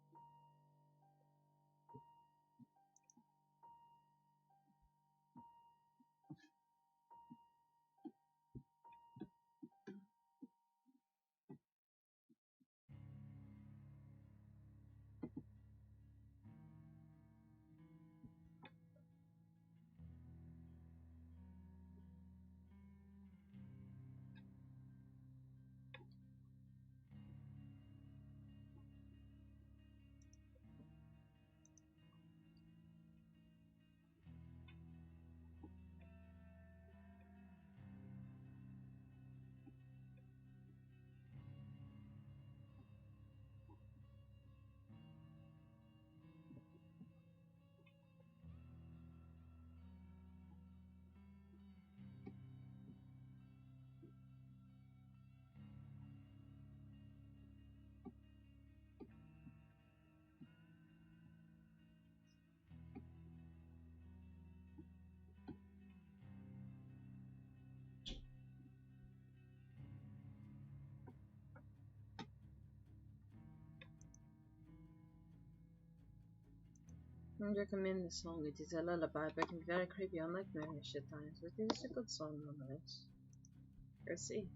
I recommend the song. It is a lullaby, but can be very creepy and nightmarish at times. But it is a good song nonetheless. Let's see.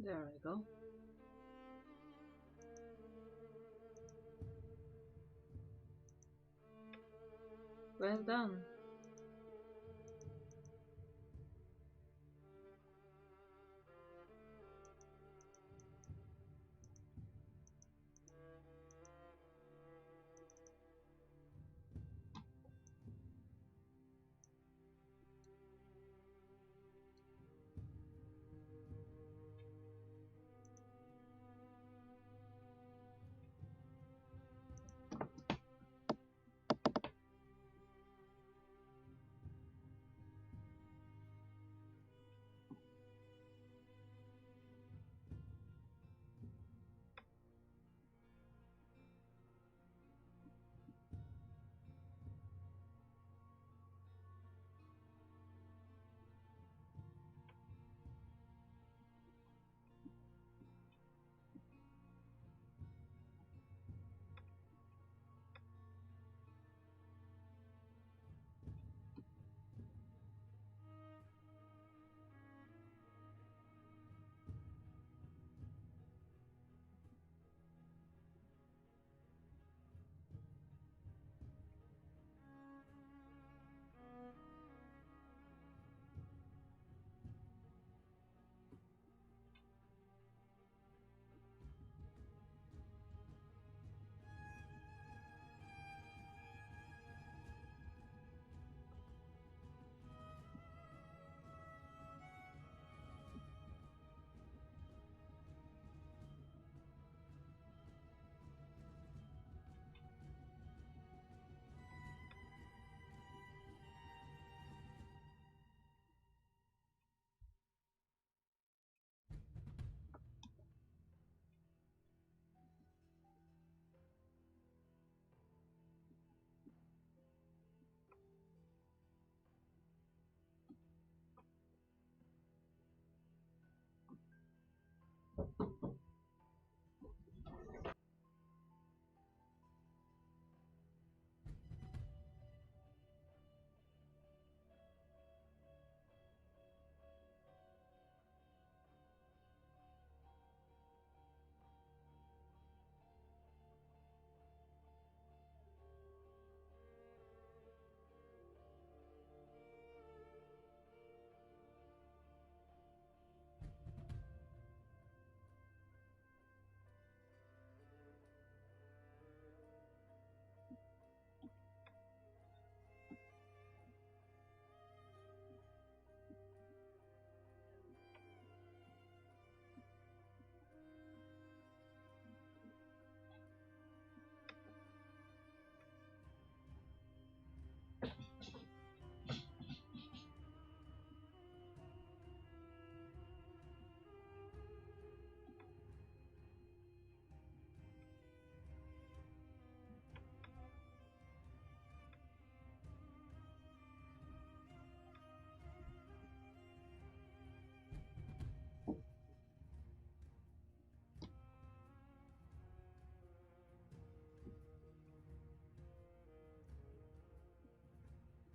There we go. Well done.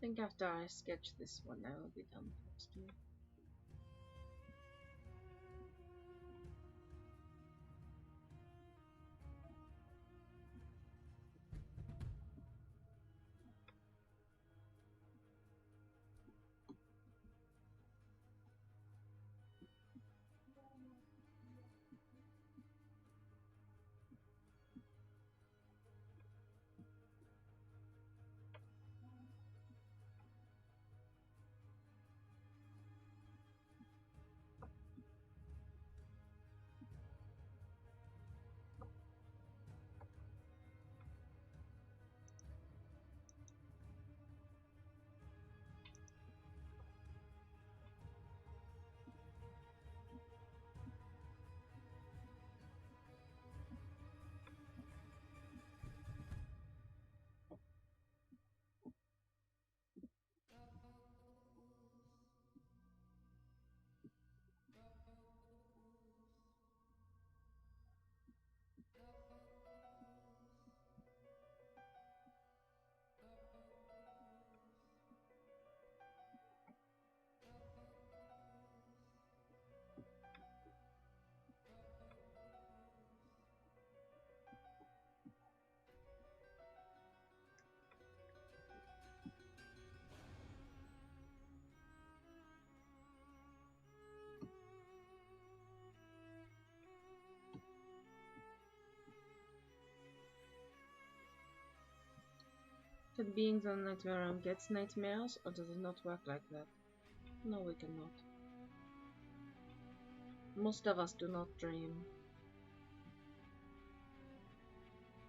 I think after I sketch this one, I will be done for today. Can beings on the nightmare realm get nightmares, or does it not work like that? No, we cannot. Most of us do not dream.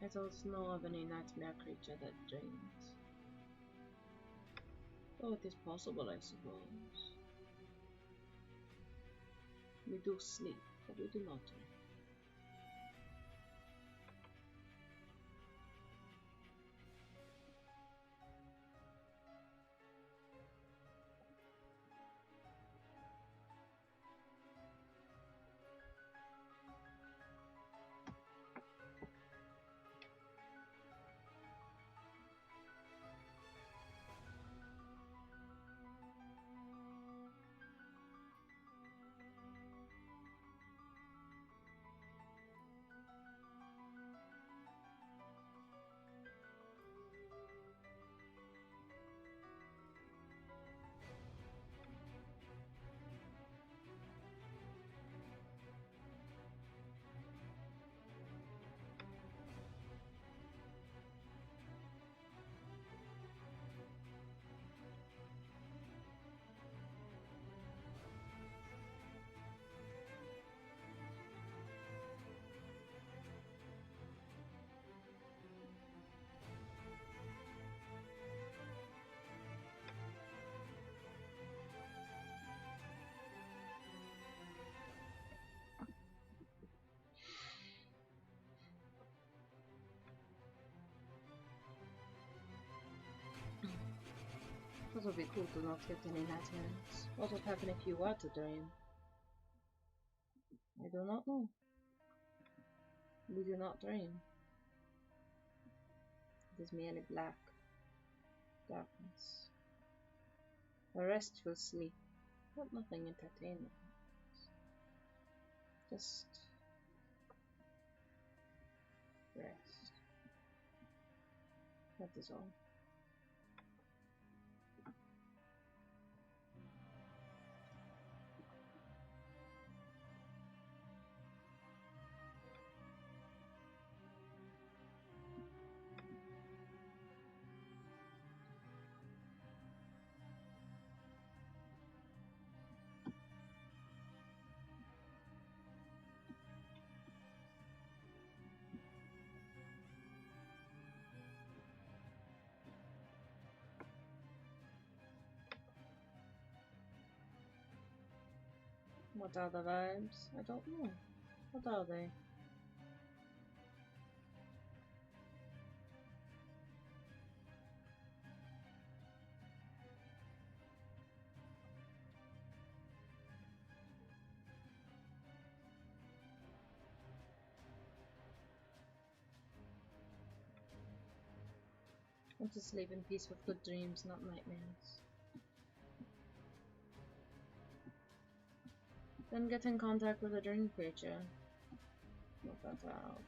I don't know of any nightmare creature that dreams. Oh, it is possible, I suppose. We do sleep, but we do not dream. That would be cool to not get any nightmares. What would happen if you were to dream? I do not know. We do not dream. It is merely black darkness. A restful sleep, but nothing entertaining. Just rest. That is all. What are the vibes? I don't know. What are they? I want to sleep in peace with good dreams, not nightmares. Then get in contact with a dream creature. Not that out.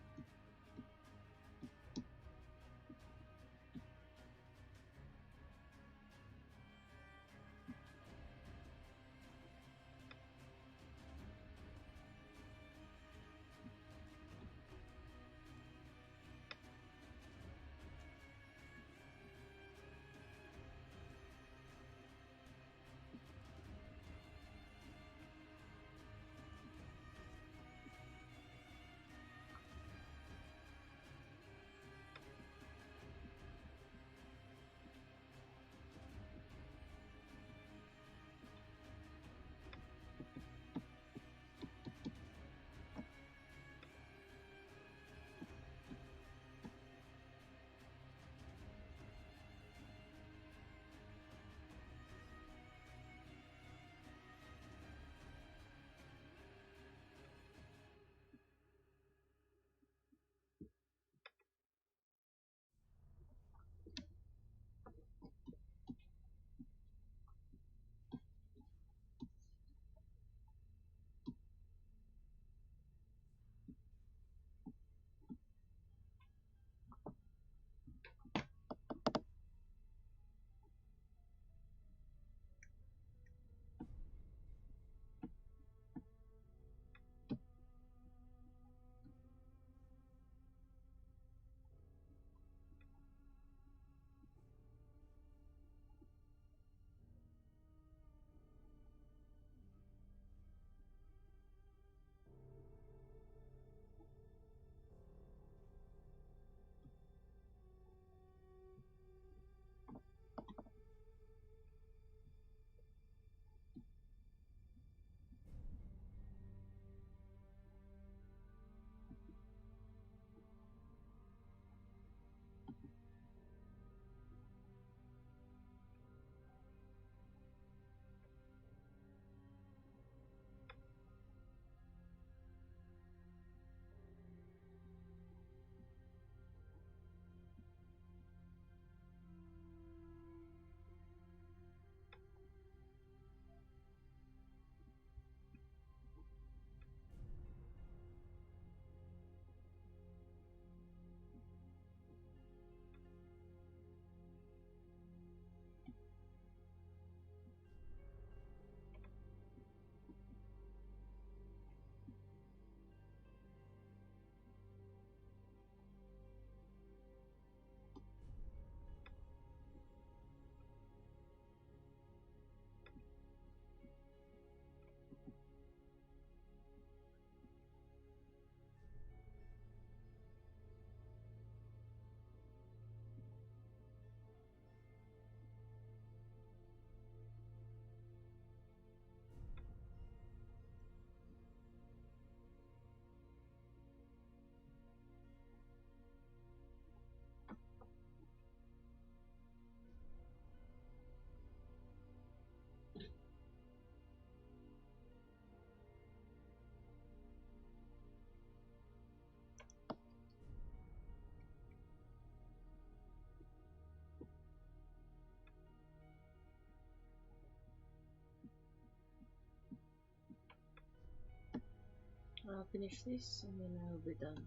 I'll finish this and then I'll be done.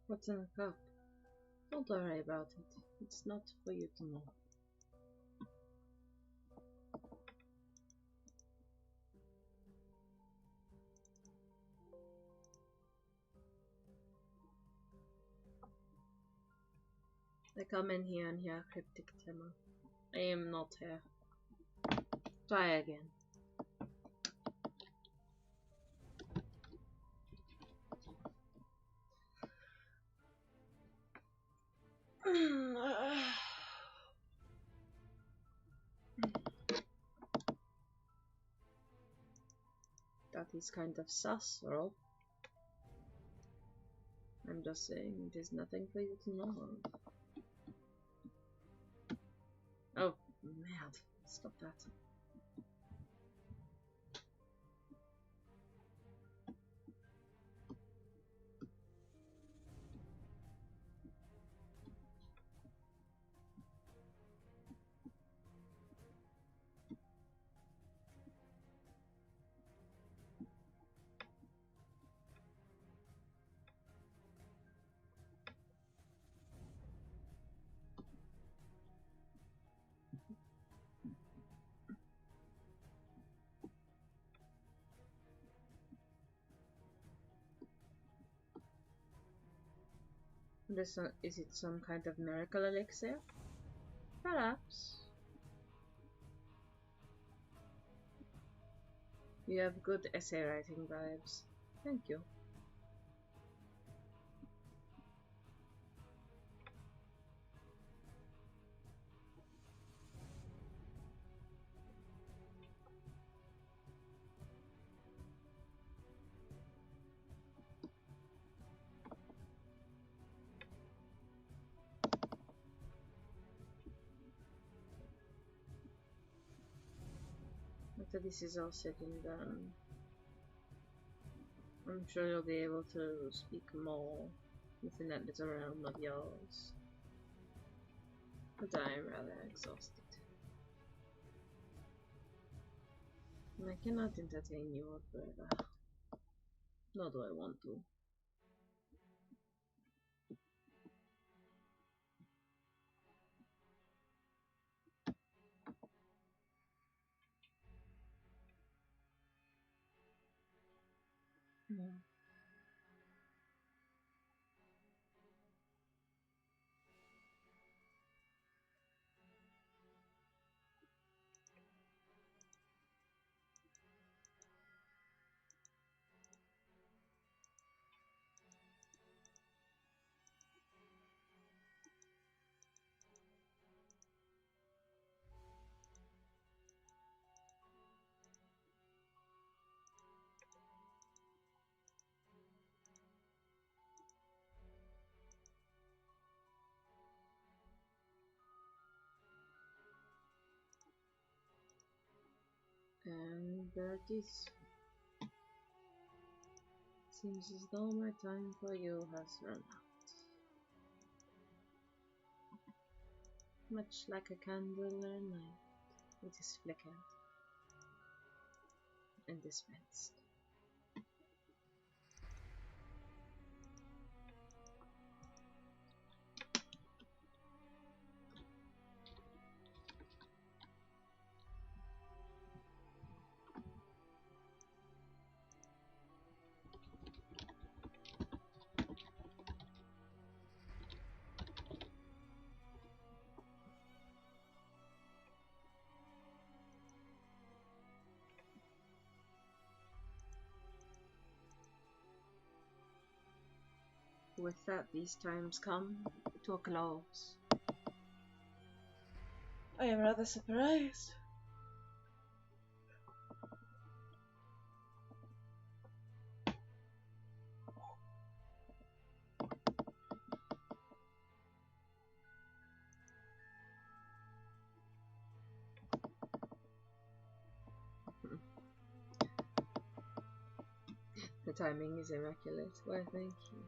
What's in a cup? Don't worry about it. It's not for you to know. I come in here and hear cryptic Tema. I am not here. Try again. That is kind of sus, bro. I'm just saying, it is nothing for you to know. Oh, mad. Stop that. Is it some kind of miracle elixir? Perhaps. You have good essay writing vibes. Thank you. After this is all said and done, I'm sure you'll be able to speak more within that little realm of yours. But I am rather exhausted. And I cannot entertain you further. Nor do I want to. Yeah. And there it is. Seems as though my time for you has run out. Much like a candle at night, it is flickered and dispensed. with that, these times come to a close. I am rather surprised. The timing is immaculate. Why, thank you.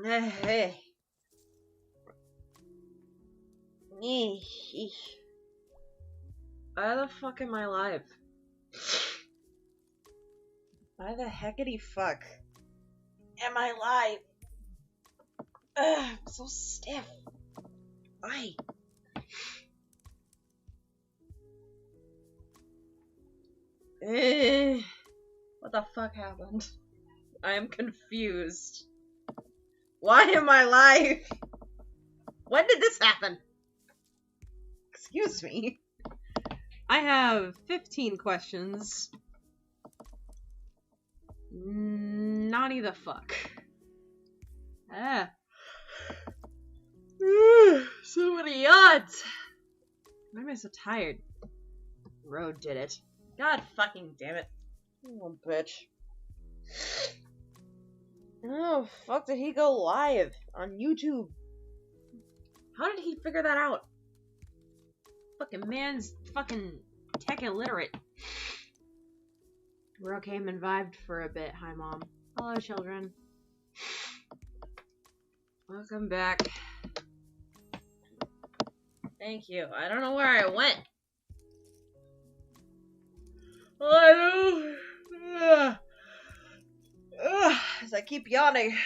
Hey. Why the fuck am I alive? Why the heckity fuck am I alive? Ugh, I'm so stiff. Why? What the fuck happened? I am confused. Why am I alive? When did this happen? Excuse me. I have 15 questions. Naughty the fuck. Ah. So many odds. Why am I so tired? Road did it. God fucking damn it. Oh, bitch. Oh, fuck did he go live on YouTube? How did he figure that out? Fucking man's fucking tech illiterate. Ro came and vibed for a bit. Hi, Mom. Hello, children. Welcome back. Thank you. I don't know where I went. I know. As I keep yawning.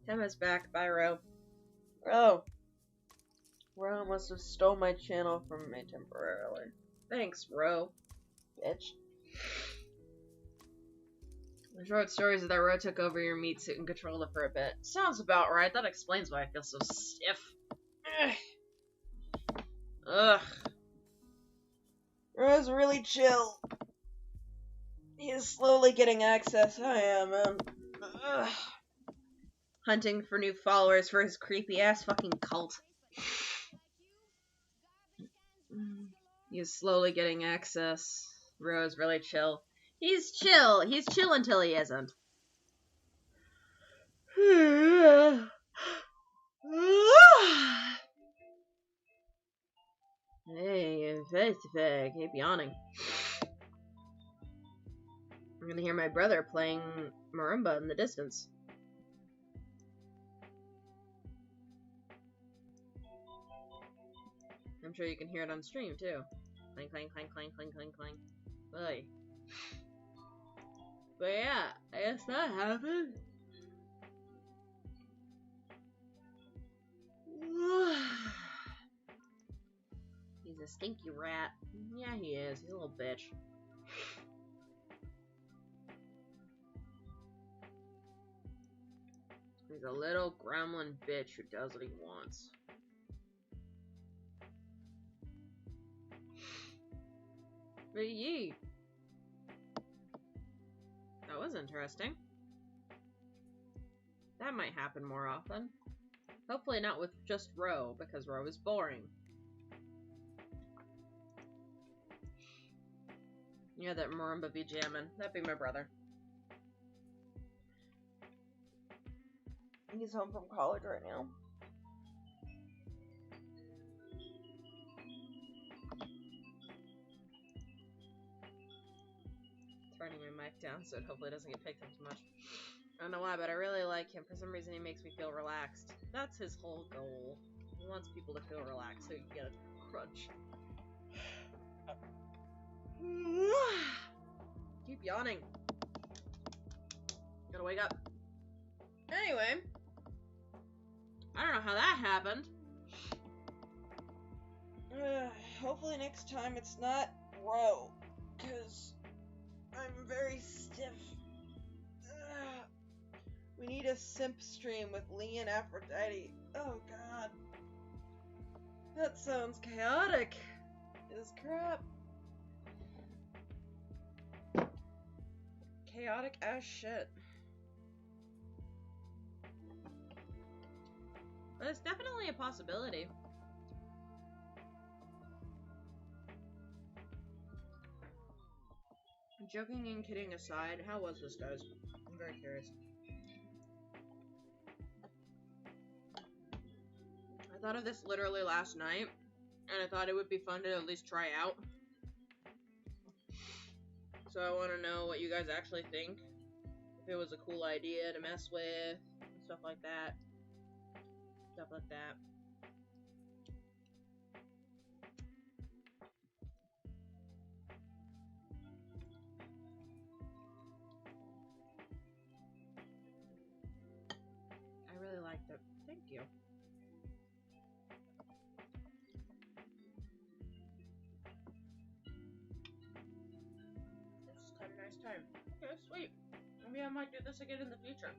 Tema's back. Bye, Ro. Ro must have stole my channel from me temporarily. Thanks, Ro. Bitch. The short story is that Ro took over your meat suit and controlled it for a bit. Sounds about right. That explains why I feel so stiff. Ugh. Ro's really chill. He is slowly getting access. I am, Ugh. Hunting for new followers for his creepy ass fucking cult. He is slowly getting access. Ro's really chill. He's chill. He's chill until he isn't. Hey, keep yawning. I'm gonna hear my brother playing marimba in the distance. I'm sure you can hear it on stream too. Clang, clang, clang, clang, clang, clang, clang. Boy. But yeah, I guess that happened. Jesus Stinky rat. Yeah, he is. He's a little bitch. He's a little gremlin bitch who does what he wants. But yee. That was interesting. That might happen more often. Hopefully not with just Ro, because Ro is boring. Yeah, that marimba be jamming. That'd be my brother. He's home from college right now. Turning my mic down so it hopefully doesn't get picked up too much. I don't know why, but I really like him. For some reason, he makes me feel relaxed. That's his whole goal. He wants people to feel relaxed so you can get a crunch. Keep yawning. Gotta wake up. Anyway. I don't know how that happened. Hopefully next time it's not Ro. Because I'm very stiff. We need a simp stream with Lee and Aphrodite. Oh god. That sounds chaotic as crap. Chaotic as shit. But it's definitely a possibility. Joking and kidding aside, how was this, guys? I'm very curious. I thought of this literally last night, and I thought it would be fun to at least try out. So I want to know what you guys actually think. If it was a cool idea to mess with, and stuff like that. Stuff like that. I really liked it. Thank you. This is kind of a nice time. Okay, sweet. Maybe I might do this again in the future.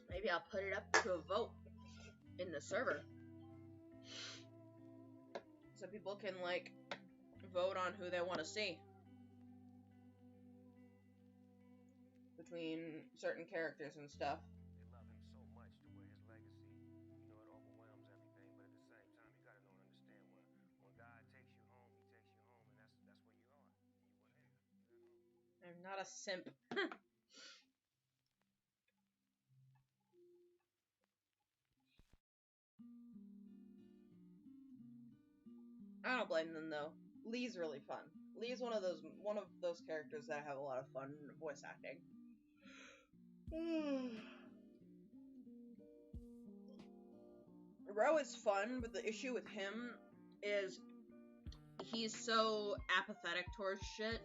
Maybe I'll put it up to a vote in the server. So people can, like, vote on who they want to see. Between certain characters and stuff. They love him so much to where his legacy, it overwhelms everything. But at the same time, you gotta know and understand when God takes you home, he takes you home, and that's where you are. I'm not a simp. I don't blame them though. Lee's really fun. Lee's one of those characters that have a lot of fun voice acting. Ro is fun, but the issue with him is he's so apathetic towards shit.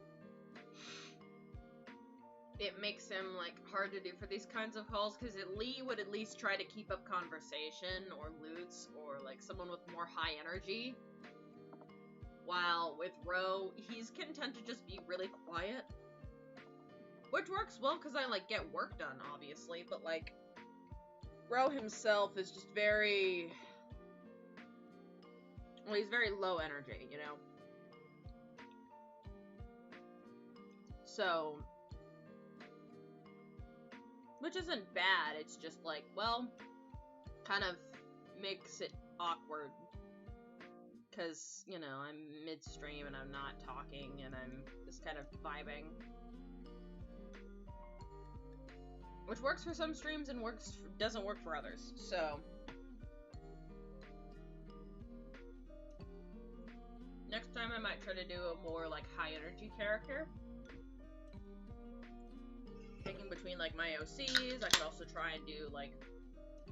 It makes him, like, hard to do for these kinds of calls, because Lee would at least try to keep up conversation, or Lutz, or, like, someone with more high energy. While with Ro, he's content to just be really quiet. Which works well, because I, like, get work done, obviously, but, like, Ro himself is just very... Well, he's very low energy, you know? So... Which isn't bad, it's just like, well, kind of makes it awkward. Because, you know, I'm midstream and I'm not talking and I'm just kind of vibing. Which works for some streams and doesn't work for others, so... Next time I might try to do a more, like, high-energy character. Picking between, like, my OCs, I could also try and do, like,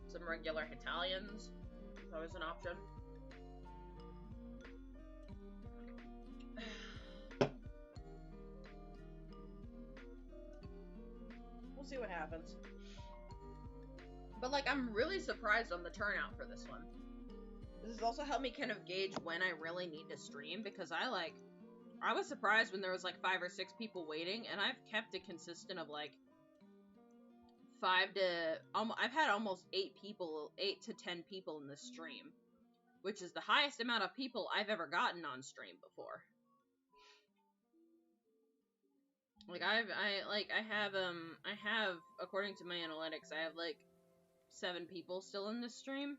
some regular Italians. It's always an option. We'll see what happens. But, like, I'm really surprised on the turnout for this one. This has also helped me kind of gauge when I really need to stream, because I was surprised when there was, like, 5 or 6 people waiting, and I've kept it consistent of, like, 5 to... I've had almost 8 to 10 people in this stream, which is the highest amount of people I've ever gotten on stream before. Like, I have, according to my analytics, I have, like, 7 people still in this stream.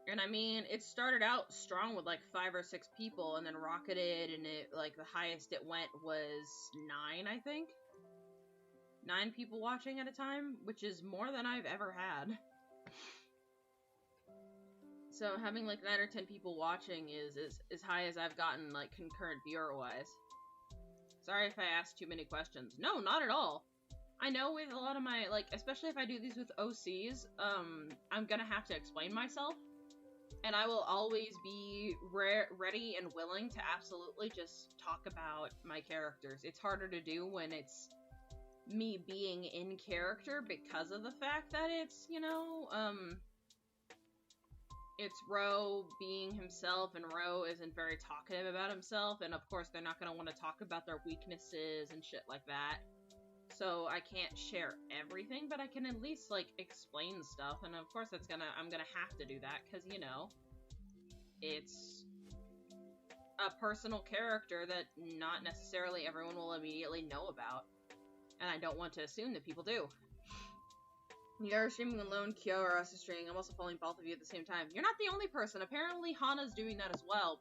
And I mean, it started out strong with, like, 5 or 6 people, and then rocketed, and it, like, the highest it went was 9, I think? 9 people watching at a time, which is more than I've ever had. So having, like, 9 or 10 people watching is as high as I've gotten, like, concurrent viewer-wise. Sorry if I asked too many questions. No, not at all. I know with a lot of my, like, especially if I do these with OCs, I'm gonna have to explain myself. And I will always be ready and willing to absolutely just talk about my characters. It's harder to do when it's me being in character because of the fact that it's, you know, it's Ro being himself, and Ro isn't very talkative about himself, and of course they're not going to want to talk about their weaknesses and shit like that. So I can't share everything, but I can at least, like, explain stuff, and of course I'm gonna have to do that, because, you know, it's a personal character that not necessarily everyone will immediately know about, and I don't want to assume that people do. You're streaming alone, Kyo, or us streaming. I'm also following both of you at the same time. You're not the only person. Apparently, Hana's doing that as well.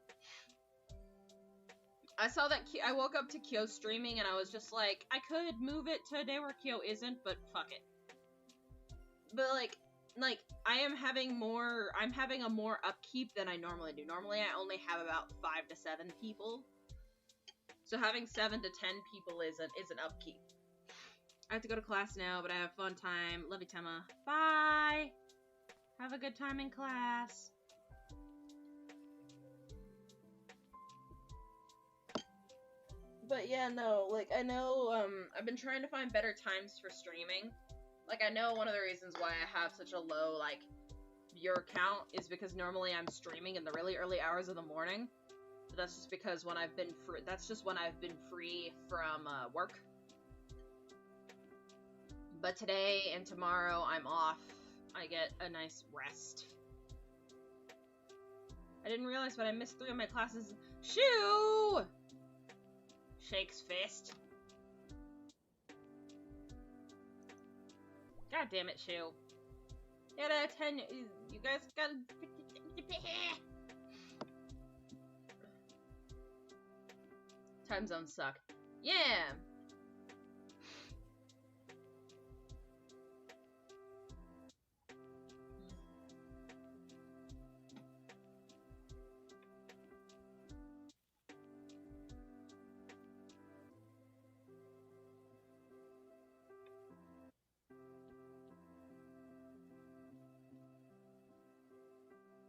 I saw that I woke up to Kyo streaming, and I was just like, I could move it to a day where Kyo isn't, but fuck it. But, like, I'm having a more upkeep than I normally do. Normally, I only have about 5 to 7 people. So having 7 to 10 people is an upkeep. I have to go to class now, but I have a fun time. Love you, Tema. Bye! Have a good time in class. But yeah, no, like, I know, I've been trying to find better times for streaming. Like, I know one of the reasons why I have such a low, like, viewer count is because normally I'm streaming in the really early hours of the morning. But that's just because when I've been free from, work. But today and tomorrow, I'm off. I get a nice rest. I didn't realize, but I missed 3 of my classes. Shoo! Shakes fist. God damn it, Shoo. You gotta attend. You guys gotta. Time zones suck. Yeah!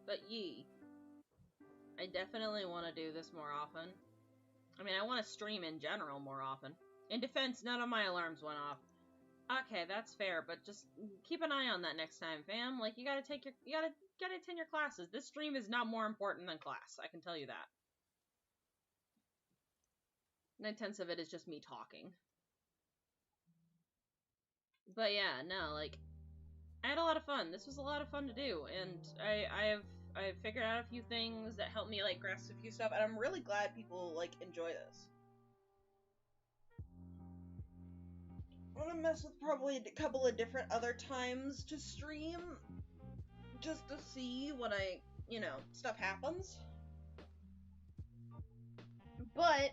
But I definitely want to do this more often. I mean, I want to stream in general more often. In defense, none of my alarms went off. Okay, that's fair, but just keep an eye on that next time, fam. Like, you gotta attend your classes. This stream is not more important than class, I can tell you that. 9/10 of it is just me talking. But yeah, no, like, I had a lot of fun. This was a lot of fun to do, and I've figured out a few things that helped me, like, grasp a few stuff, and I'm really glad people, like, enjoy this. I'm gonna mess with probably a couple of different other times to stream, just to see what stuff happens. But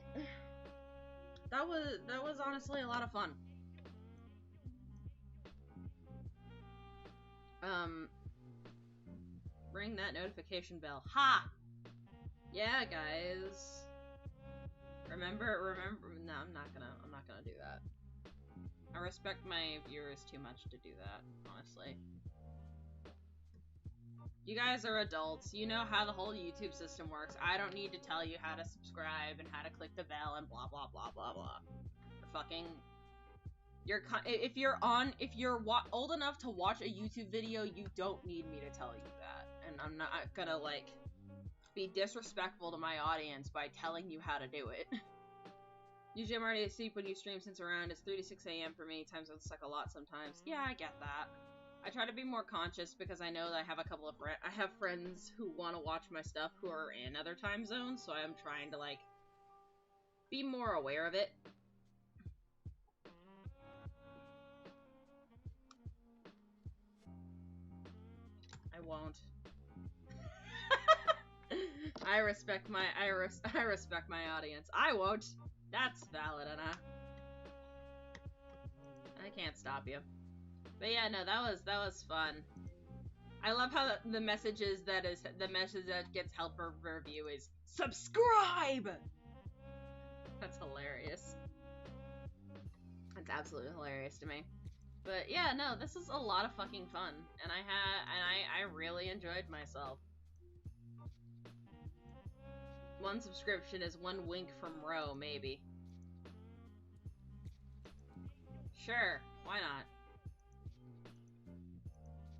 that was honestly a lot of fun. Ring that notification bell. Ha! Yeah, guys. Remember, no, I'm not gonna do that. I respect my viewers too much to do that, honestly. You guys are adults. You know how the whole YouTube system works. I don't need to tell you how to subscribe and how to click the bell and blah blah blah blah blah. For fucking if you're old enough to watch a YouTube video, you don't need me to tell you that. And I'm not gonna, like, be disrespectful to my audience by telling you how to do it. Usually I'm already asleep when you stream, since around it's 3 to 6 a.m. for me. Times it's like a lot sometimes. Yeah, I get that. I try to be more conscious because I know that I have a couple of I have friends who want to watch my stuff who are in other time zones, so I'm trying to, like, be more aware of it. I won't. I respect my audience. I won't. That's valid enough. I can't stop you. But yeah, no, that was fun. I love how the message that gets helper review is subscribe. That's hilarious. That's absolutely hilarious to me. But yeah, no, this is a lot of fucking fun, and I really enjoyed myself. One subscription is one wink from Ro, maybe. Sure, why not?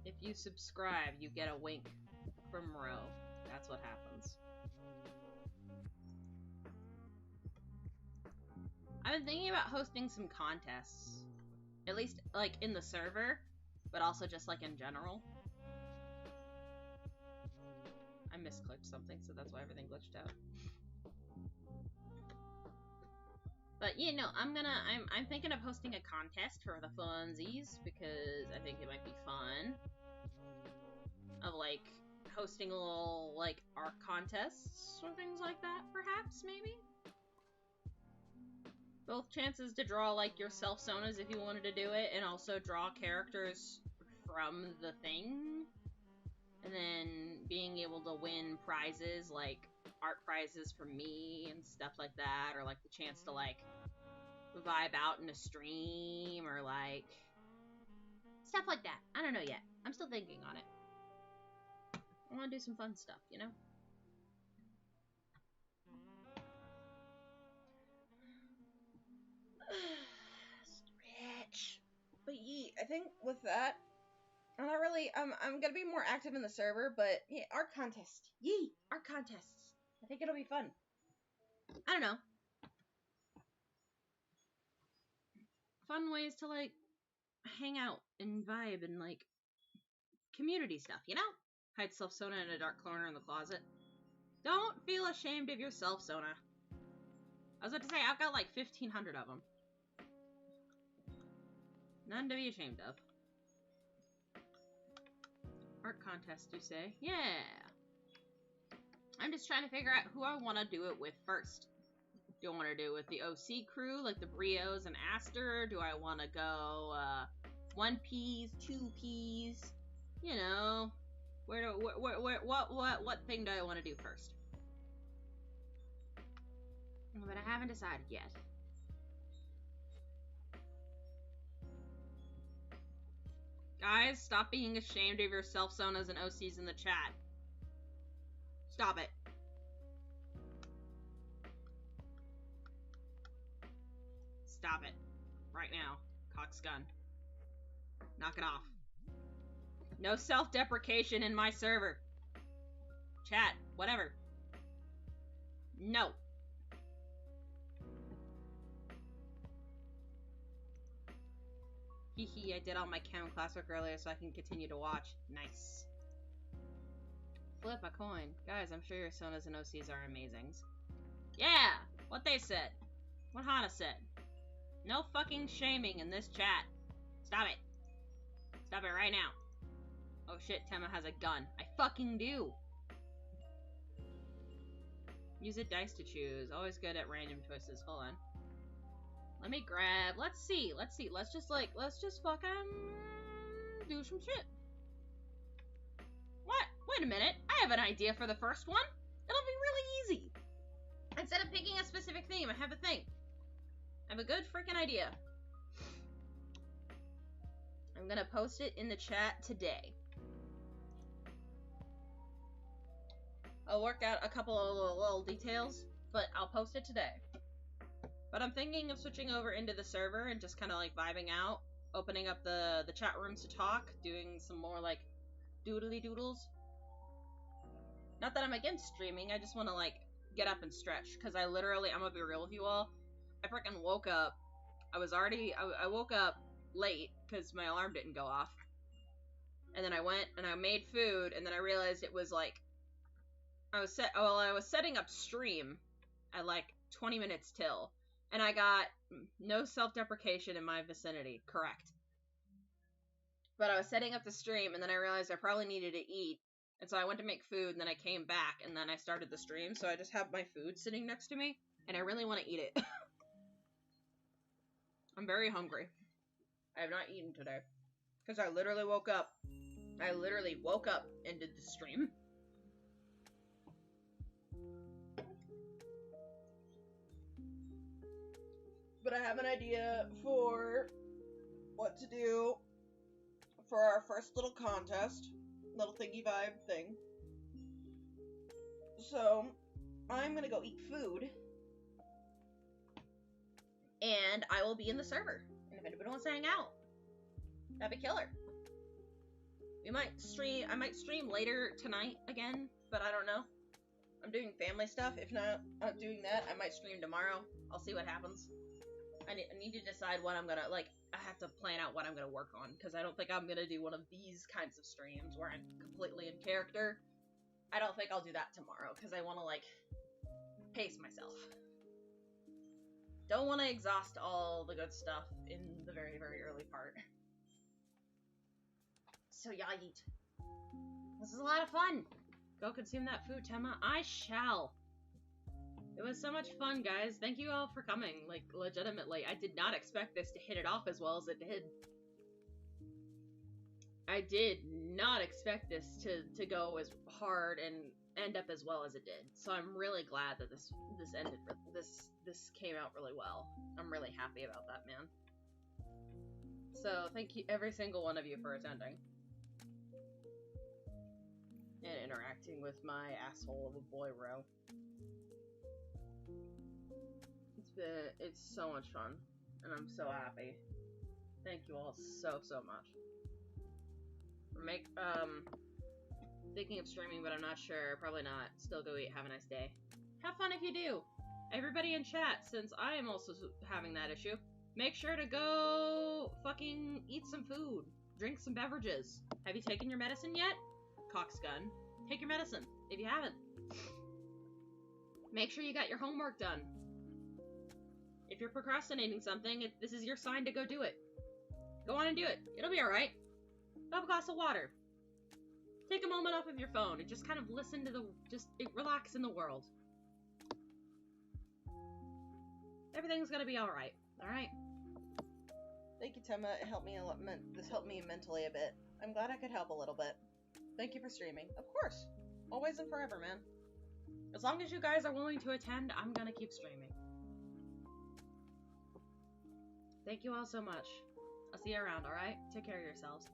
If you subscribe, you get a wink from Ro. That's what happens. I've been thinking about hosting some contests. At least, like, in the server, but also just, like, in general. I misclicked something, so that's why everything glitched out. But, you know, I'm thinking of hosting a contest for the funsies, because I think it might be fun. Of, like, hosting a little, like, art contests or things like that, perhaps, maybe? Both chances to draw, like, your self-sonas if you wanted to do it, and also draw characters from the thing. And then being able to win prizes, like art prizes from me and stuff like that, or like the chance to, like, vibe out in a stream, or like stuff like that. I don't know yet. I'm still thinking on it. I want to do some fun stuff, you know? Stretch. But yeah, I think with that, I'm not really, I'm gonna be more active in the server, but yeah, art contest. Yee! Art contests. I think it'll be fun. I don't know. Fun ways to, like, hang out and vibe and, like, community stuff, you know? Hide self-sona in a dark corner in the closet. Don't feel ashamed of your self-sona. I was about to say, I've got like 1,500 of them. None to be ashamed of. Art contest, you say? Yeah. I'm just trying to figure out who I want to do it with first. Do I want to do it with the OC crew, like the Brios and Aster? Do I want to go 1Ps, 2Ps? You know, what thing do I want to do first? But I haven't decided yet. Guys, stop being ashamed of your self-sonas and OCs in the chat. Stop it. Stop it. Right now. Cock's gun. Knock it off. No self-deprecation in my server. Chat. Whatever. No. Hehe, I did all my chem classwork earlier so I can continue to watch. Nice. Flip a coin. Guys, I'm sure your sonas and OCs are amazing. Yeah! What they said. What Hana said. No fucking shaming in this chat. Stop it. Stop it right now. Oh shit, Tema has a gun. I fucking do. Use a dice to choose. Always good at random choices. Hold on. Let me grab. Let's see. Let's just fucking do some shit. What? Wait a minute. I have an idea for the first one. It'll be really easy. Instead of picking a specific theme, I have a thing. I have a good freaking idea. I'm gonna post it in the chat today. I'll work out a couple of little details, but I'll post it today. But I'm thinking of switching over into the server and just kind of like vibing out, opening up the chat rooms to talk, doing some more like doodly doodles. Not that I'm against streaming, I just want to like get up and stretch, because I'm gonna be real with you all, I freaking woke up, I woke up late because my alarm didn't go off, and then I went and I made food, and then I realized it was like, I was setting up stream at like 20 minutes till, and I got no self-deprecation in my vicinity, correct. But I was setting up the stream, and then I realized I probably needed to eat, and so I went to make food, and then I came back, and then I started the stream, so I just have my food sitting next to me, and I really want to eat it. I'm very hungry. I have not eaten today, because I literally woke up and did the stream. But I have an idea for what to do for our first little contest, little thingy vibe thing. So, I'm gonna go eat food, and I will be in the server. And if anybody wants to hang out, that'd be killer. I might stream later tonight again, but I don't know. I'm doing family stuff. If not doing that, I might stream tomorrow. I'll see what happens. I need to decide what I'm gonna, like, I have to plan out what I'm gonna work on, because I don't think I'm gonna do one of these kinds of streams where I'm completely in character. I don't think I'll do that tomorrow, because I want to, like, pace myself. Don't want to exhaust all the good stuff in the very, very early part. So, yeah, eat. This is a lot of fun. Go consume that food, Tema. I shall. It was so much fun, guys. Thank you all for coming. Like, legitimately, I did not expect this to hit it off as well as it did. I did not expect this to go as hard and end up as well as it did. So I'm really glad that this came out really well. I'm really happy about that, man. So thank you, every single one of you, for attending and interacting with my asshole of a boy row. It's so much fun, and I'm so happy. Thank you all so much. Thinking of streaming, but I'm not sure. Probably not. Still go eat. Have a nice day. Have fun if you do. Everybody in chat, since I am also having that issue, make sure to go fucking eat some food. Drink some beverages. Have you taken your medicine yet? Coxgun. Take your medicine, if you haven't. Make sure you got your homework done. If you're procrastinating something, this is your sign to go do it. Go on and do it. It'll be alright. Have a glass of water. Take a moment off of your phone and just kind of listen to relax in the world. Everything's gonna be alright. Alright? Thank you, Tema. This helped me mentally a bit. I'm glad I could help a little bit. Thank you for streaming. Of course. Always and forever, man. As long as you guys are willing to attend, I'm gonna keep streaming. Thank you all so much. I'll see you around, alright? Take care of yourselves.